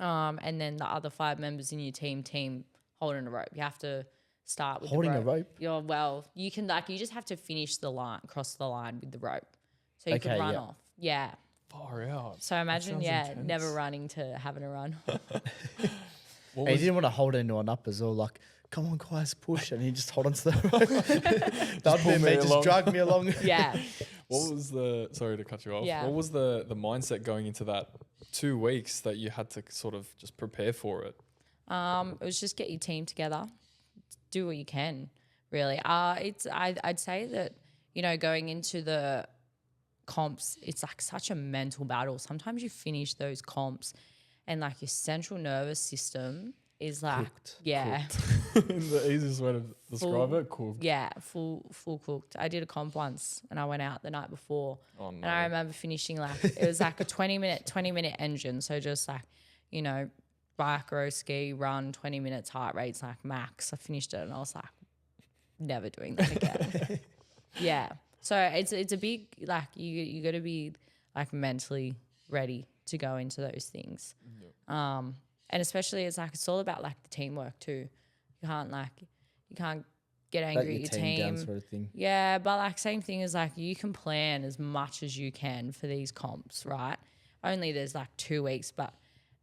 and then the other 5 members in your team holding a rope. You have to start with Holding the a rope? You can you just have to finish the line, cross the line with the rope, so you Okay, can run yeah. off. Yeah. Far out. So imagine, sounds yeah, intense. never running to having a run. What And he was, didn't want to hold anyone up as well. Like, come on, guys, push. And he just hold on to the rope. That'd pull be me me, just along. drag me along. Yeah. what was the, sorry to cut you off. Yeah. What was the mindset going into that 2 weeks that you had to sort of just prepare for it? It was just get your team together, do what you can, really. I'd say that, you know, going into the comps, it's like such a mental battle. Sometimes you finish those comps and like your central nervous system is like, Cooked. yeah, The easiest way to describe Full- it, cool. yeah, full cooked. I did a comp once and I went out the night before. Oh, no. And I remember finishing like, it was like a 20 minute engine. So just like, you know, bike, row, ski, run, 20 minutes, heart rate's like max. I finished it and I was like, never doing that again. Yeah. So it's a big, like you got to be like mentally ready to go into those things. And especially it's all about like the teamwork too. You can't get angry Let at your your team down team. sort of thing. Yeah, but like same thing is like you can plan as much as you can for these comps, right? Only there's like 2 weeks, but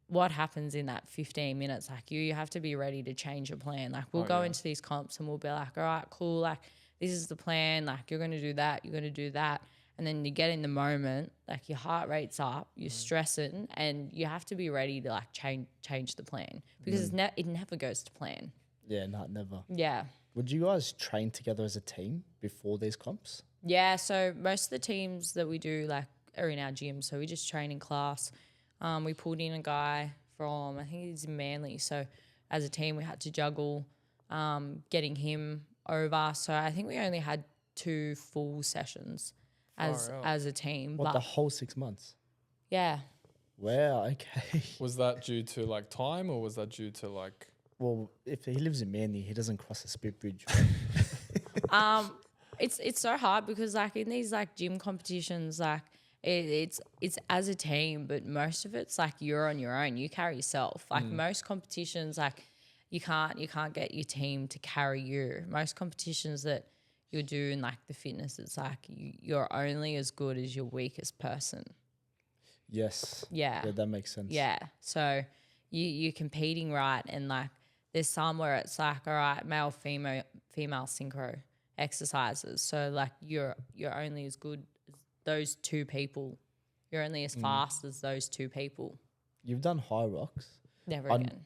what happens in that 15 minutes, like you have to be ready to change your plan. Like we'll go into these comps and we'll be like, all right, cool, like this is the plan, like you're gonna do that, you're gonna do that. And then you get in the moment, like your heart rate's up, you're stressing, and you have to be ready to like change the plan because it never goes to plan. Yeah, no, never. Yeah. Would you guys train together as a team before these comps? Yeah, so most of the teams that we do like are in our gym, so we just train in class. We pulled in a guy from, I think he's in Manly, so as a team we had to juggle getting him over. So I think we only had 2 full sessions as a team. What, but the whole 6 months? yeah, Wow, okay. Was that due to like time or was that due to like, Well, if he lives in Manly, he doesn't cross the spit bridge. it's so hard because like in these like gym competitions, like it's as a team, but most of it's like you're on your own. You carry yourself. Like most competitions, like you can't get your team to carry you. Most competitions that you do in like the fitness, it's like you're only as good as your weakest person. Yes. Yeah. Yeah, that makes sense. Yeah. So you're competing, right? And like there's some where it's like, all right, male, female synchro exercises. So like you're only as good as those 2 people. You're only as fast as those 2 people. You've done high rocks. Never I'm- again.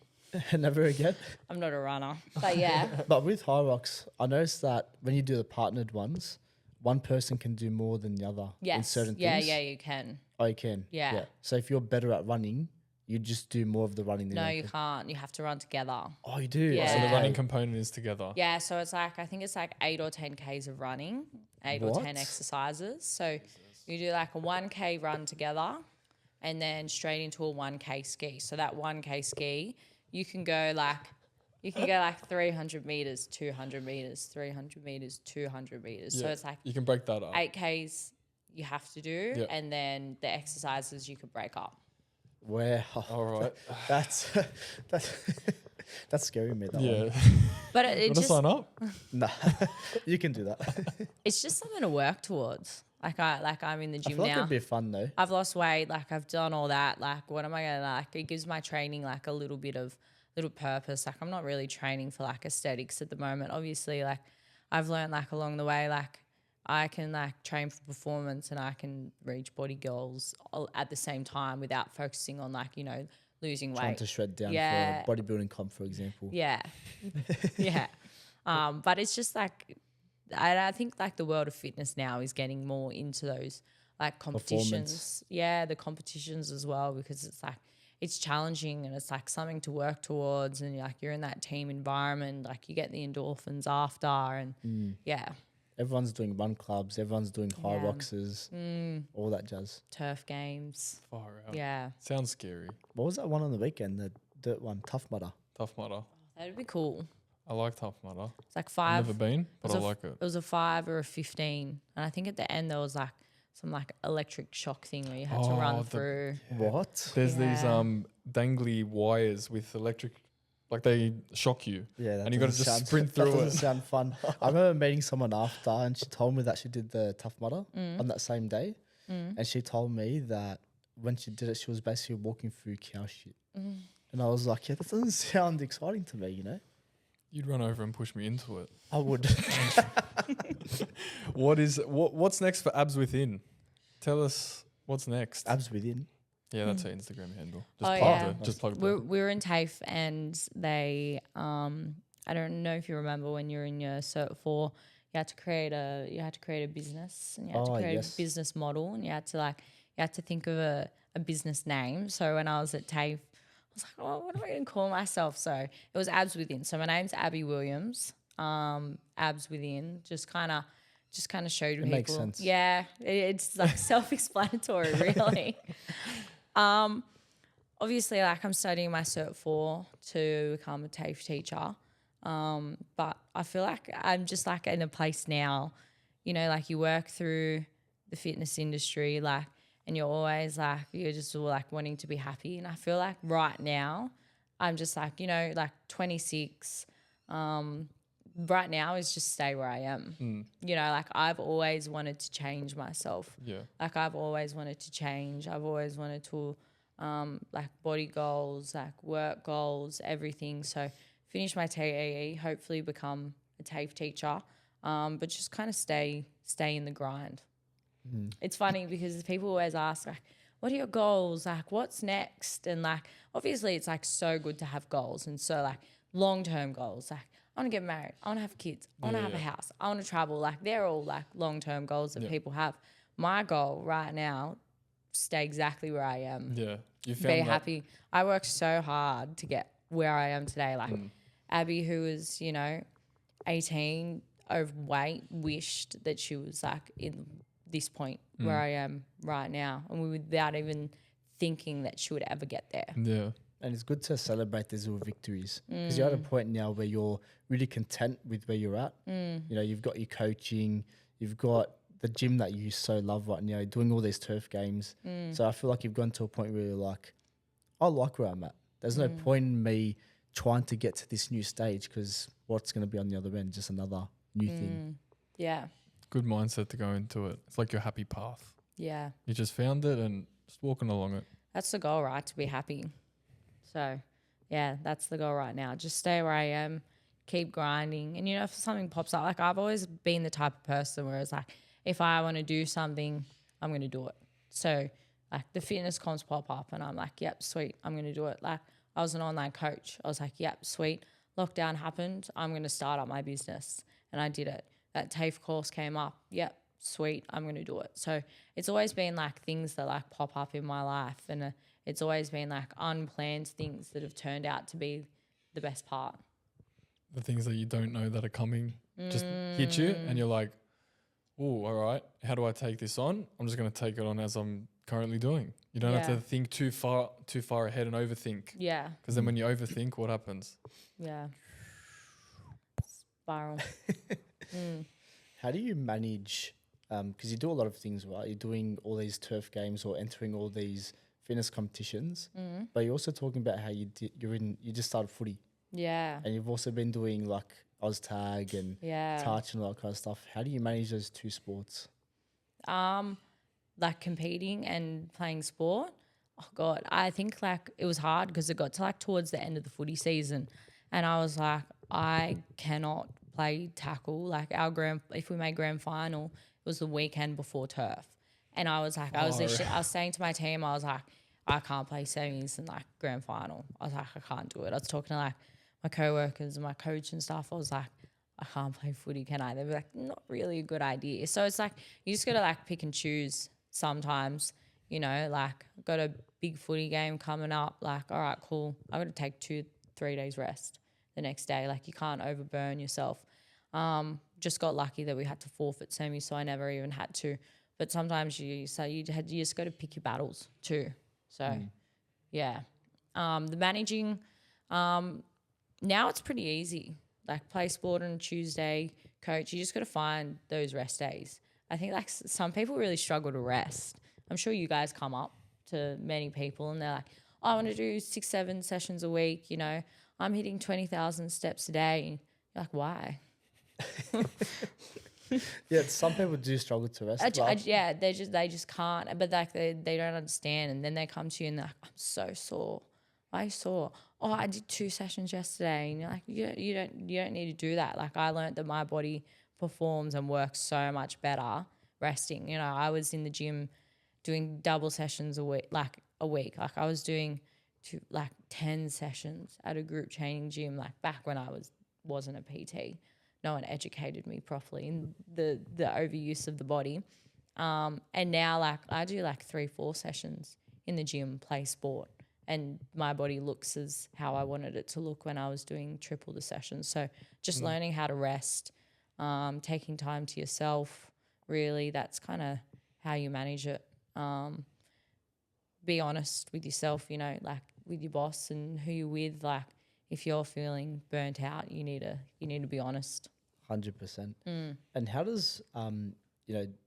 Never again. I'm not a runner. But yeah. But with high rocks, I noticed that when you do the partnered ones, one person can do more than the other in Yes. certain Yeah, things. yeah, you can. Oh, you can. Yeah. So if you're better at running, You just do more of the running. Than No, like you can't. You have to run together. Oh, you do. Yeah. So the running Okay. component is together. Yeah, so it's like, I think it's like 8 or 10 Ks of running, 8 or 10 What? exercises. So you do like a 1K run together and then straight into a 1K ski. So that 1K ski, you can go like 300 meters, 200 meters, 300 meters, 200 meters. So Yeah. it's like You can break that up. 8Ks you have to do, Yeah. and then the exercises you could break up. Wow. All right. That's that's that's scary, mate. That Yeah. one. But it Want to just sign up? Nah, you can do that. it's just something to work towards. I'm in the I gym feel like now. it'd be fun though. I've lost weight, like I've done all that. Like, what am I gonna like? It gives my training like a little purpose. Like, I'm not really training for like aesthetics at the moment. Obviously, like I've learned like along the way, like I can like train for performance and I can reach body goals all at the same time without focusing on like, losing Trying weight. to shred down Yeah. for a bodybuilding comp, for example. Yeah. Yeah. But it's just like, I think like the world of fitness now is getting more into those like competitions. Performance. Yeah, the competitions as well, because it's like, it's challenging and it's like something to work towards, and you're in that team environment, like you get the endorphins after, and yeah, Everyone's doing run clubs. Everyone's doing high Yeah. roxes. All that jazz. turf games. Far out. Yeah, Sounds scary. What was that one on the weekend? The dirt one, Tough Mudder. Tough Mudder. that'd be cool. I like Tough Mudder. It's like I've 5. never been, but I was a like it. It was a 5 or a 15, and I think at the end there was like some like electric shock thing where you had to Oh, run the- through. What? There's these Yeah. dangly wires with electric, like they shock you. Yeah, that And you gotta doesn't just sound- sprint That through doesn't it. sound fun. I remember meeting someone after, and she told me that she did the Tough Mudder on that same day, and she told me that when she did it, she was basically walking through cow shit. And I was like, yeah, that doesn't sound exciting to me, you know? You'd run over and push me into it. I would. What's next for Abs Within? Tell us what's next. Abs within. Yeah, that's her Instagram handle. Oh, Just plug yeah. it. Just plug it. We were in TAFE, and they I don't know if you remember when you're in your Cert 4, you had to create a business, and you had to Oh, create yes. a business model, and you had to think of a business name. So when I was at TAFE, I was like, oh, what am I going to call myself? So it was Abs Within. So my name's Abby Williams. Abs Within just kind of showed people. makes sense. Yeah, it's like self-explanatory, really. Obviously, like I'm studying my Cert 4 to become a TAFE teacher. But I feel like I'm just like in a place now, like you work through the fitness industry, like, and you're always like, you're just all like wanting to be happy. And I feel like right now, I'm just like, like 26, right now is just stay where I am. Like I've always wanted to change myself. Yeah. Like I've always wanted to change. I've always wanted to like body goals, like work goals, everything. So finish my TAE, hopefully become a TAFE teacher, but just kind of stay in the grind. It's funny because people always ask like, what are your goals? Like, what's next? And like, obviously it's like so good to have goals. And so like long-term goals, like I want to get married. I want to have kids. I want to have a house. I want to travel. Like they're all like long-term goals that people have. My goal right now, stay exactly where I am. Yeah. You found Be that. happy. I worked so hard to get where I am today. Like Abby, who was, 18, overweight, wished that she was like in this point where I am right now, and without even thinking that she would ever get there. Yeah. And it's good to celebrate these little victories because you're at a point now where you're really content with where you're at. You've got your coaching, you've got the gym that you so love right now, doing all these turf games. So I feel like you've gone to a point where you're like, I like where I'm at. There's no point in me trying to get to this new stage because what's going to be on the other end? Just another new thing. Yeah. Good mindset to go into it. It's like your happy path. Yeah. You just found it and just walking along it. That's the goal, right? To be happy. So, yeah, that's the goal right now. Just stay where I am, keep grinding. And, if something pops up, like I've always been the type of person where it's like, if I want to do something, I'm going to do it. So, like the fitness comps pop up and I'm like, yep, sweet, I'm going to do it. Like I was an online coach. I was like, yep, sweet. Lockdown happened. I'm going to start up my business. And I did it. That TAFE course came up. Yep, sweet, I'm going to do it. So it's always been like things that like pop up in my life, and it's always been like unplanned things that have turned out to be the best part. The things that you don't know that are coming just hit you, and you're like, oh, all right, how do I take this on? I'm just going to take it on as I'm currently doing. You don't have Yeah. to think too far ahead and overthink. Yeah. Because then when you overthink, what happens? Yeah. Spiral. How do you manage? Because you do a lot of things, right? You're doing all these turf games or entering all these fitness competitions, but you're also talking about how you just started footy, Yeah. and you've also been doing like OzTag and Yeah. touch and all that kind of stuff. How do you manage those two sports? Like competing and playing sport. Oh God, I think like it was hard because it got to like towards the end of the footy season, and I was like, I cannot play tackle. Like if we made grand final, it was the weekend before turf, and I was like, I was saying to my team, I was like, I can't play semis and like grand final. I was like, I can't do it. I was talking to like my co-workers and my coach and stuff. I was like, I can't play footy, can I? They'd be like, not really a good idea. So it's like you just gotta like pick and choose sometimes, you know, like got a big footy game coming up, like, all right, cool. I gotta take 2-3 days rest the next day. Like you can't overburn yourself. Just got lucky that we had to forfeit semi, so I never even had to. But sometimes you just got to pick your battles too. So yeah. The managing, now it's pretty easy. Like play sport on a Tuesday, coach. You just got to find those rest days. I think like some people really struggle to rest. I'm sure you guys come up to many people and they're like, oh, I want to do 6-7 sessions a week. You know, I'm hitting 20,000 steps a day. You're like, why? Yeah, some people do struggle to rest. Yeah, they just can't. But like they don't understand, and then they come to you and they're like, I'm so sore. Why are you sore? Oh, I did 2 sessions yesterday, and you're like, you don't need to do that. Like I learned that my body performs and works so much better resting. You know, I was in the gym doing double sessions a week. Like I was doing 10 sessions at a group training gym. Like back when I wasn't a PT. No one educated me properly in the overuse of the body. And now like I do like 3-4 sessions in the gym, play sport, and my body looks as how I wanted it to look when I was doing triple the sessions. So just learning how to rest, taking time to yourself, really, that's kind of how you manage it. Be honest with yourself, you know, like with your boss and who you're with. Like if you're feeling burnt out, you need to be honest. 100%. And how does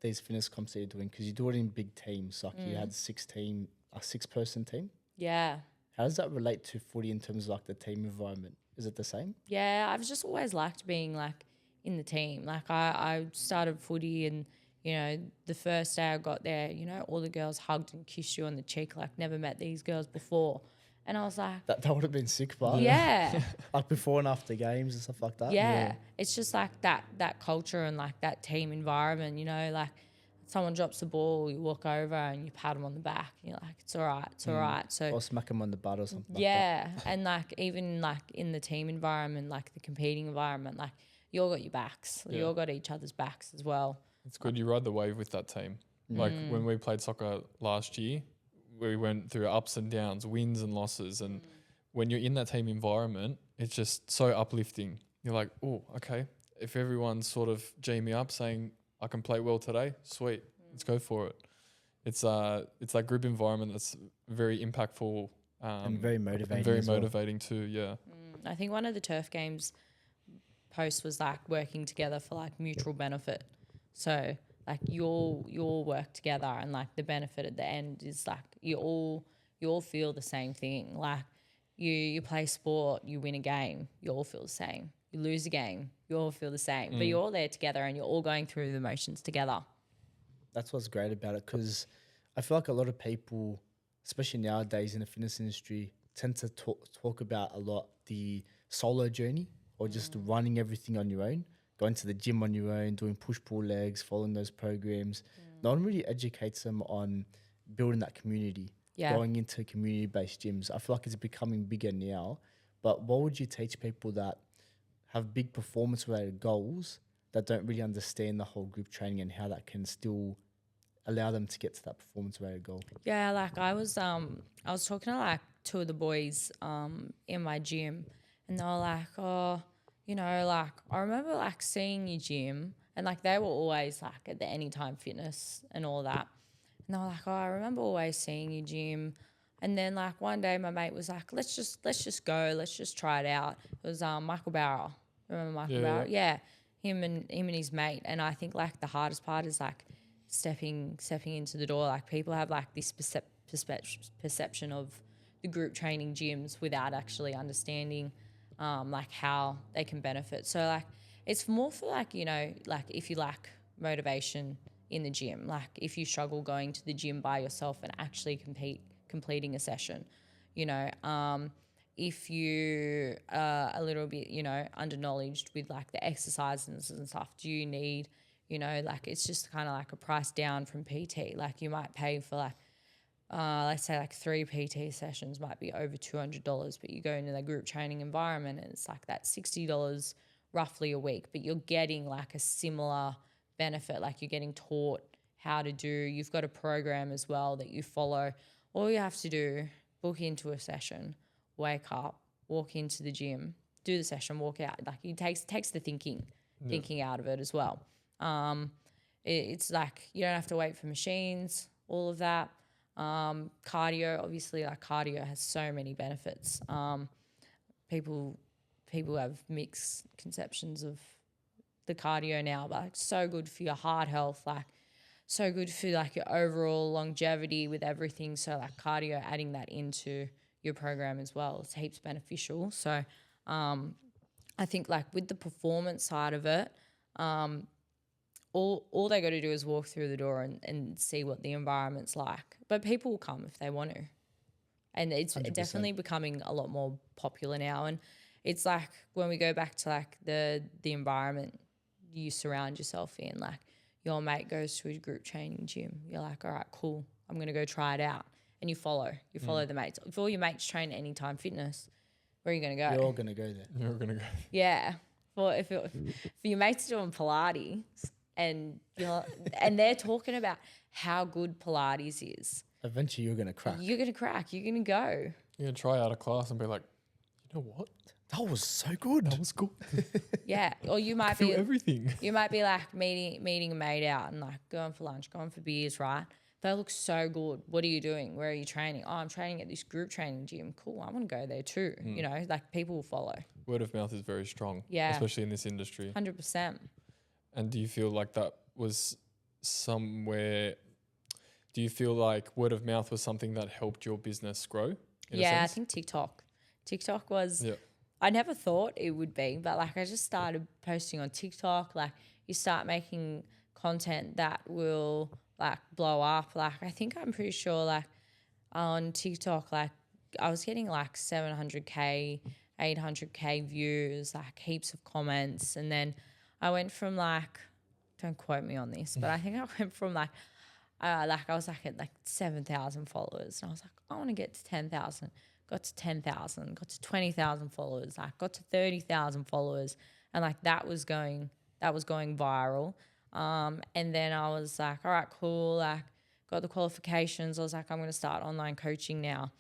these fitness comps that you're doing, because you do it in big teams, like you had a 6-person team. Yeah. How does that relate to footy in terms of like the team environment? Is it the same? Yeah, I've just always liked being like in the team. Like I started footy and, you know, the first day I got there, you know, all the girls hugged and kissed you on the cheek, like never met these girls before. And I was like, That would have been sick, but yeah. like before and after games and stuff like that. Yeah. It's just like that culture and like that team environment, you know, like someone drops the ball, you walk over and you pat them on the back. And you're like, it's all right. So Or smack them on the butt or something. yeah, and like even like in the team environment, like the competing environment, like you all got your backs. You all got each other's backs as well. It's good. You ride the wave with that team. Like when we played soccer last year, we went through ups and downs, wins and losses. And when you're in that team environment, it's just so uplifting. You're like, oh, okay. If everyone's sort of G me up saying I can play well today, sweet, let's go for it. It's that group environment that's very impactful And very motivating. and very as well. motivating too. Yeah. I think one of the turf games posts was like working together for like mutual benefit. So like you all work together, and like the benefit at the end is like you all feel the same thing. Like you play sport, you win a game, you all feel the same. You lose a game, you all feel the same. But you're all there together and you're all going through the motions together. That's what's great about it, because I feel like a lot of people, especially nowadays in the fitness industry, tend to talk about a lot the solo journey or just running everything on your own, going to the gym on your own, doing push-pull legs, following those programs. No one really educates them on building that community, going into community-based gyms. I feel like it's becoming bigger now, but what would you teach people that have big performance-related goals that don't really understand the whole group training and how that can still allow them to get to that performance rated goal? Yeah, like I was talking to like two of the boys in my gym, and they were like, oh, you know, like I remember like seeing your gym, and like they were always like at the Anytime Fitness and all that, and they were like, oh, I remember always seeing your gym. And then like one day my mate was like, let's just go, let's just try it out. It was Michael Barrow. Remember Michael Barrow? Yeah. Him and his mate. And I think like the hardest part is like stepping into the door. Like people have like this perception of the group training gyms without actually understanding like how they can benefit. So like it's more for like, you know, like if you lack motivation in the gym, like if you struggle going to the gym by yourself and actually completing a session, you know, if you are a little bit, you know, underknowledged with like the exercises and stuff, do you need, you know, like it's just kind of like a price down from PT. Like you might pay for like, let's say like 3 PT sessions might be over $200, but you go into the group training environment and it's like that $60 roughly a week, but you're getting like a similar benefit. Like you're getting taught how to do, you've got a program as well that you follow. All you have to do, book into a session, wake up, walk into the gym, do the session, walk out. Like it takes the thinking out of it as well. It's like you don't have to wait for machines, all of that. Cardio, obviously, like cardio has so many benefits. People have mixed conceptions of the cardio now, but it's so good for your heart health, like so good for like your overall longevity with everything. So like cardio, adding that into your program as well, it's heaps beneficial. So I think like with the performance side of it, all they got to do is walk through the door and see what the environment's like. But people will come if they want to. And it's 100%. definitely becoming a lot more popular now. And it's like when we go back to like the environment you surround yourself in, like your mate goes to a group training gym. You're like, all right, cool. I'm going to go try it out. And you follow the mates. If all your mates train Anytime Fitness, where are you going to go? You're all going to go there. You're going to go. Yeah. Well, if your mates doing Pilates and they're talking about how good Pilates is, Eventually you're going to crack. you're going to crack. You're going to go. You're going to try out a class and be like, you know what? That was so good. That was good. Yeah. Or you might Feel be everything. you might be like meeting a mate out and like going for lunch, going for beers, right? They look so good. What are you doing? Where are you training? Oh, I'm training at this group training gym. Cool. I want to go there too. You know, like people will follow. Word of mouth is very strong. Yeah. Especially in this industry. 100%. And do you feel like that was somewhere, do you feel like word of mouth was something that helped your business grow? Yeah, I think TikTok was, I never thought it would be, but like I just started posting on TikTok. Like you start making content that will like blow up. Like I think I'm pretty sure like on TikTok, like I was getting like 700K, 800K views, like heaps of comments. And then I went from like, don't quote me on this, but I think I went from like I was like at like 7,000 followers. And I was like, I want to get to 10,000. Got to 10,000, got to 20,000 followers, like got to 30,000 followers. And like that was going viral. And then I was like, all right, cool. Like got the qualifications. I was like, I'm going to start online coaching now.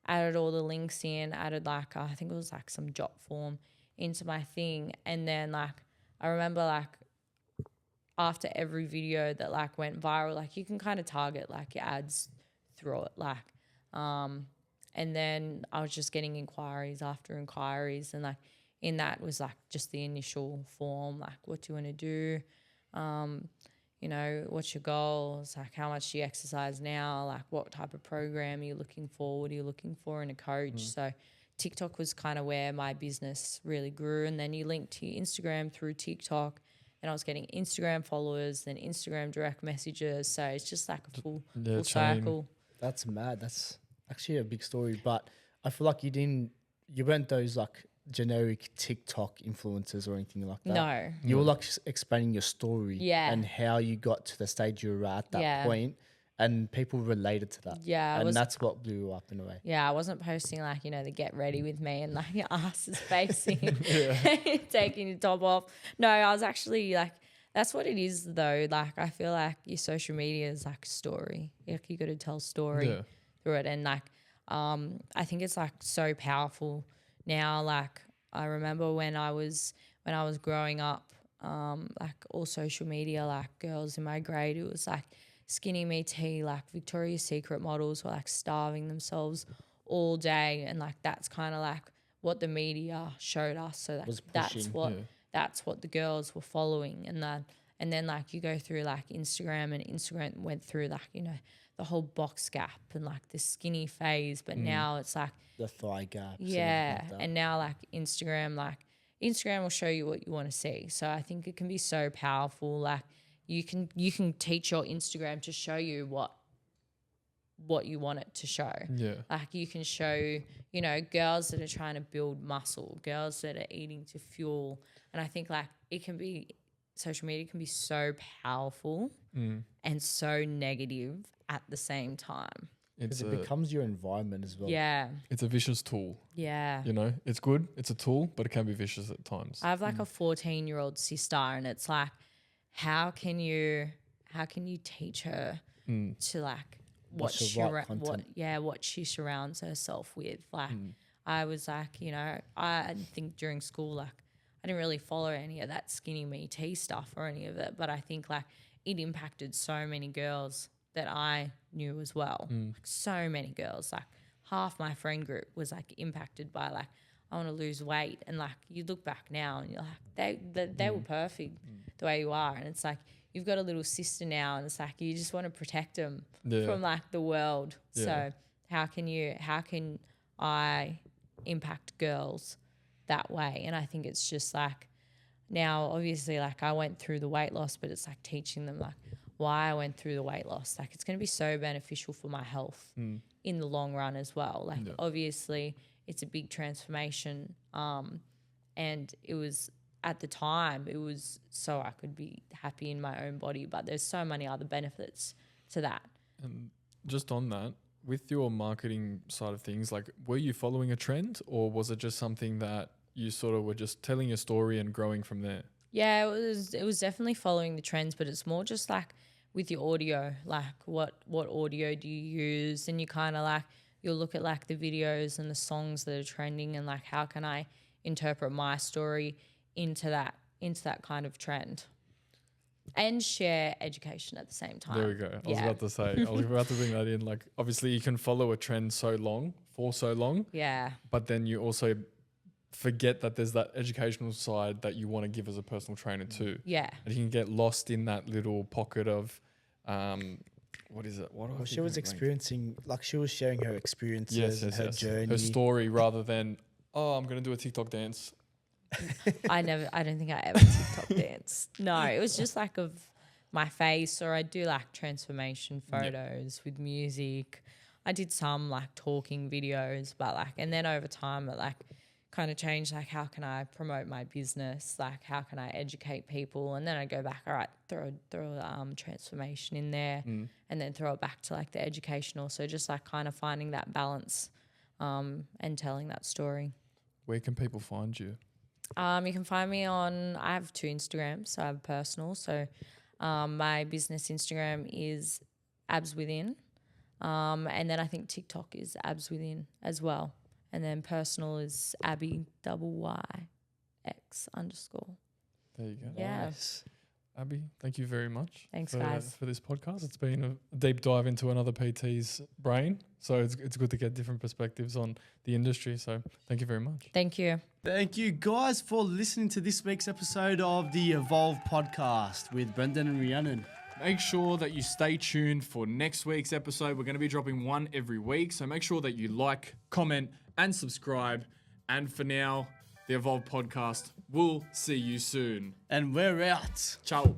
Added all the links in, added like, I think it was like some job form into my thing. And then like, I remember like after every video that like went viral, like you can kind of target like your ads through it. Like, and then I was just getting inquiries after inquiries. And like in that was like just the initial form, like what do you want to do? You know, what's your goals? Like how much do you exercise now? Like what type of program are you looking for? What are you looking for in a coach? So TikTok was kind of where my business really grew. And then you link to your Instagram through TikTok. And I was getting Instagram followers, then Instagram direct messages. So it's just like a full cycle. That's mad. That's actually a big story. But I feel like you weren't those like generic TikTok influencers or anything like that. No. You were like explaining your story Yeah. and how you got to the stage you were at that point, and people related to that. Yeah. And that's what blew you up in a way. Yeah, I wasn't posting like, you know, the get ready with me and like your ass is facing, taking your top off. No, I was actually like, that's what it is though. Like I feel like your social media is like a story. Like you got to tell a story Yeah. through it, and like I think it's like so powerful now. Like I remember when I was growing up, like all social media, like girls in my grade, it was like skinny me tea, like Victoria's Secret models were like starving themselves all day, and like that's kind of like what the media showed us. So like, Was that's pushing, that's what the girls were following, and then like you go through like Instagram, and Instagram went through like the whole box gap and like the skinny phase, but now it's like The thigh gaps. yeah, And and now like Instagram will show you what you want to see. So I think it can be so powerful. Like you can teach your Instagram to show you what you want it to show. Yeah. Like you can show, girls that are trying to build muscle, girls that are eating to fuel. And I think like social media can be so powerful and so negative at the same time. It's it becomes your environment as well. Yeah. it's a vicious tool. Yeah. It's good. It's a tool, but it can be vicious at times. I have like a 14-year-old sister, and it's like, how can you teach her to like what What's the she right content? what she surrounds herself with? Like I was like, I think during school, like I didn't really follow any of that skinny me tea stuff or any of it, but I think like it impacted so many girls that I knew as well. Like, so many girls, like half my friend group was like impacted by like, I want to lose weight, and like you look back now and you're like they were perfect the way you are, and it's like you've got a little sister now, and it's like you just want to protect them from like the world. Yeah. So how can I impact girls that way? And I think it's just like now obviously like I went through the weight loss, but it's like teaching them like why I went through the weight loss. Like it's going to be so beneficial for my health in the long run as well. Like obviously it's a big transformation. And it was at the time, it was so I could be happy in my own body, but there's so many other benefits to that. And just on that, with your marketing side of things, like were you following a trend, or was it just something that you sort of were just telling your story and growing from there? Yeah, it was definitely following the trends, but it's more just like with your audio, like what audio do you use, and you kind of like you'll look at like the videos and the songs that are trending, and like how can I interpret my story into that kind of trend, and share education at the same time. There we go. I was about to say, I was about to bring that in. Like obviously you can follow a trend for so long, Yeah. but then you also forget that there's that educational side that you want to give as a personal trainer too. Yeah. And you can get lost in that little pocket of, what is it? Well, she was experiencing, like she was sharing her experiences and her journey. her story, rather than, oh, I'm going to do a TikTok dance. I don't think I ever TikTok dance. No, it was just like of my face, or I do like transformation photos with music. I did some like talking videos, but like, and then over time it like kind of changed, like how can I promote my business? Like how can I educate people? And then I go back, all right, throw transformation in there, and then throw it back to like the educational. So just like kind of finding that balance and telling that story. Where can people find you? You can find me on, I have 2 Instagrams, so I have personal. So my business Instagram is abs within. And then I think TikTok is abs within as well. And then personal is Abby YX_. There you go. Yeah. Nice. Abby, thank you very much. Thanks, for, guys. for this podcast. It's been a deep dive into another PT's brain. So it's good to get different perspectives on the industry. So thank you very much. Thank you. Thank you guys for listening to this week's episode of the Evolv podcast with Brendon and Rianon. Make sure that you stay tuned for next week's episode. We're going to be dropping one every week. So make sure that you like, comment, and subscribe. And for now, the Evolv podcast. We'll see you soon. And we're out. Ciao.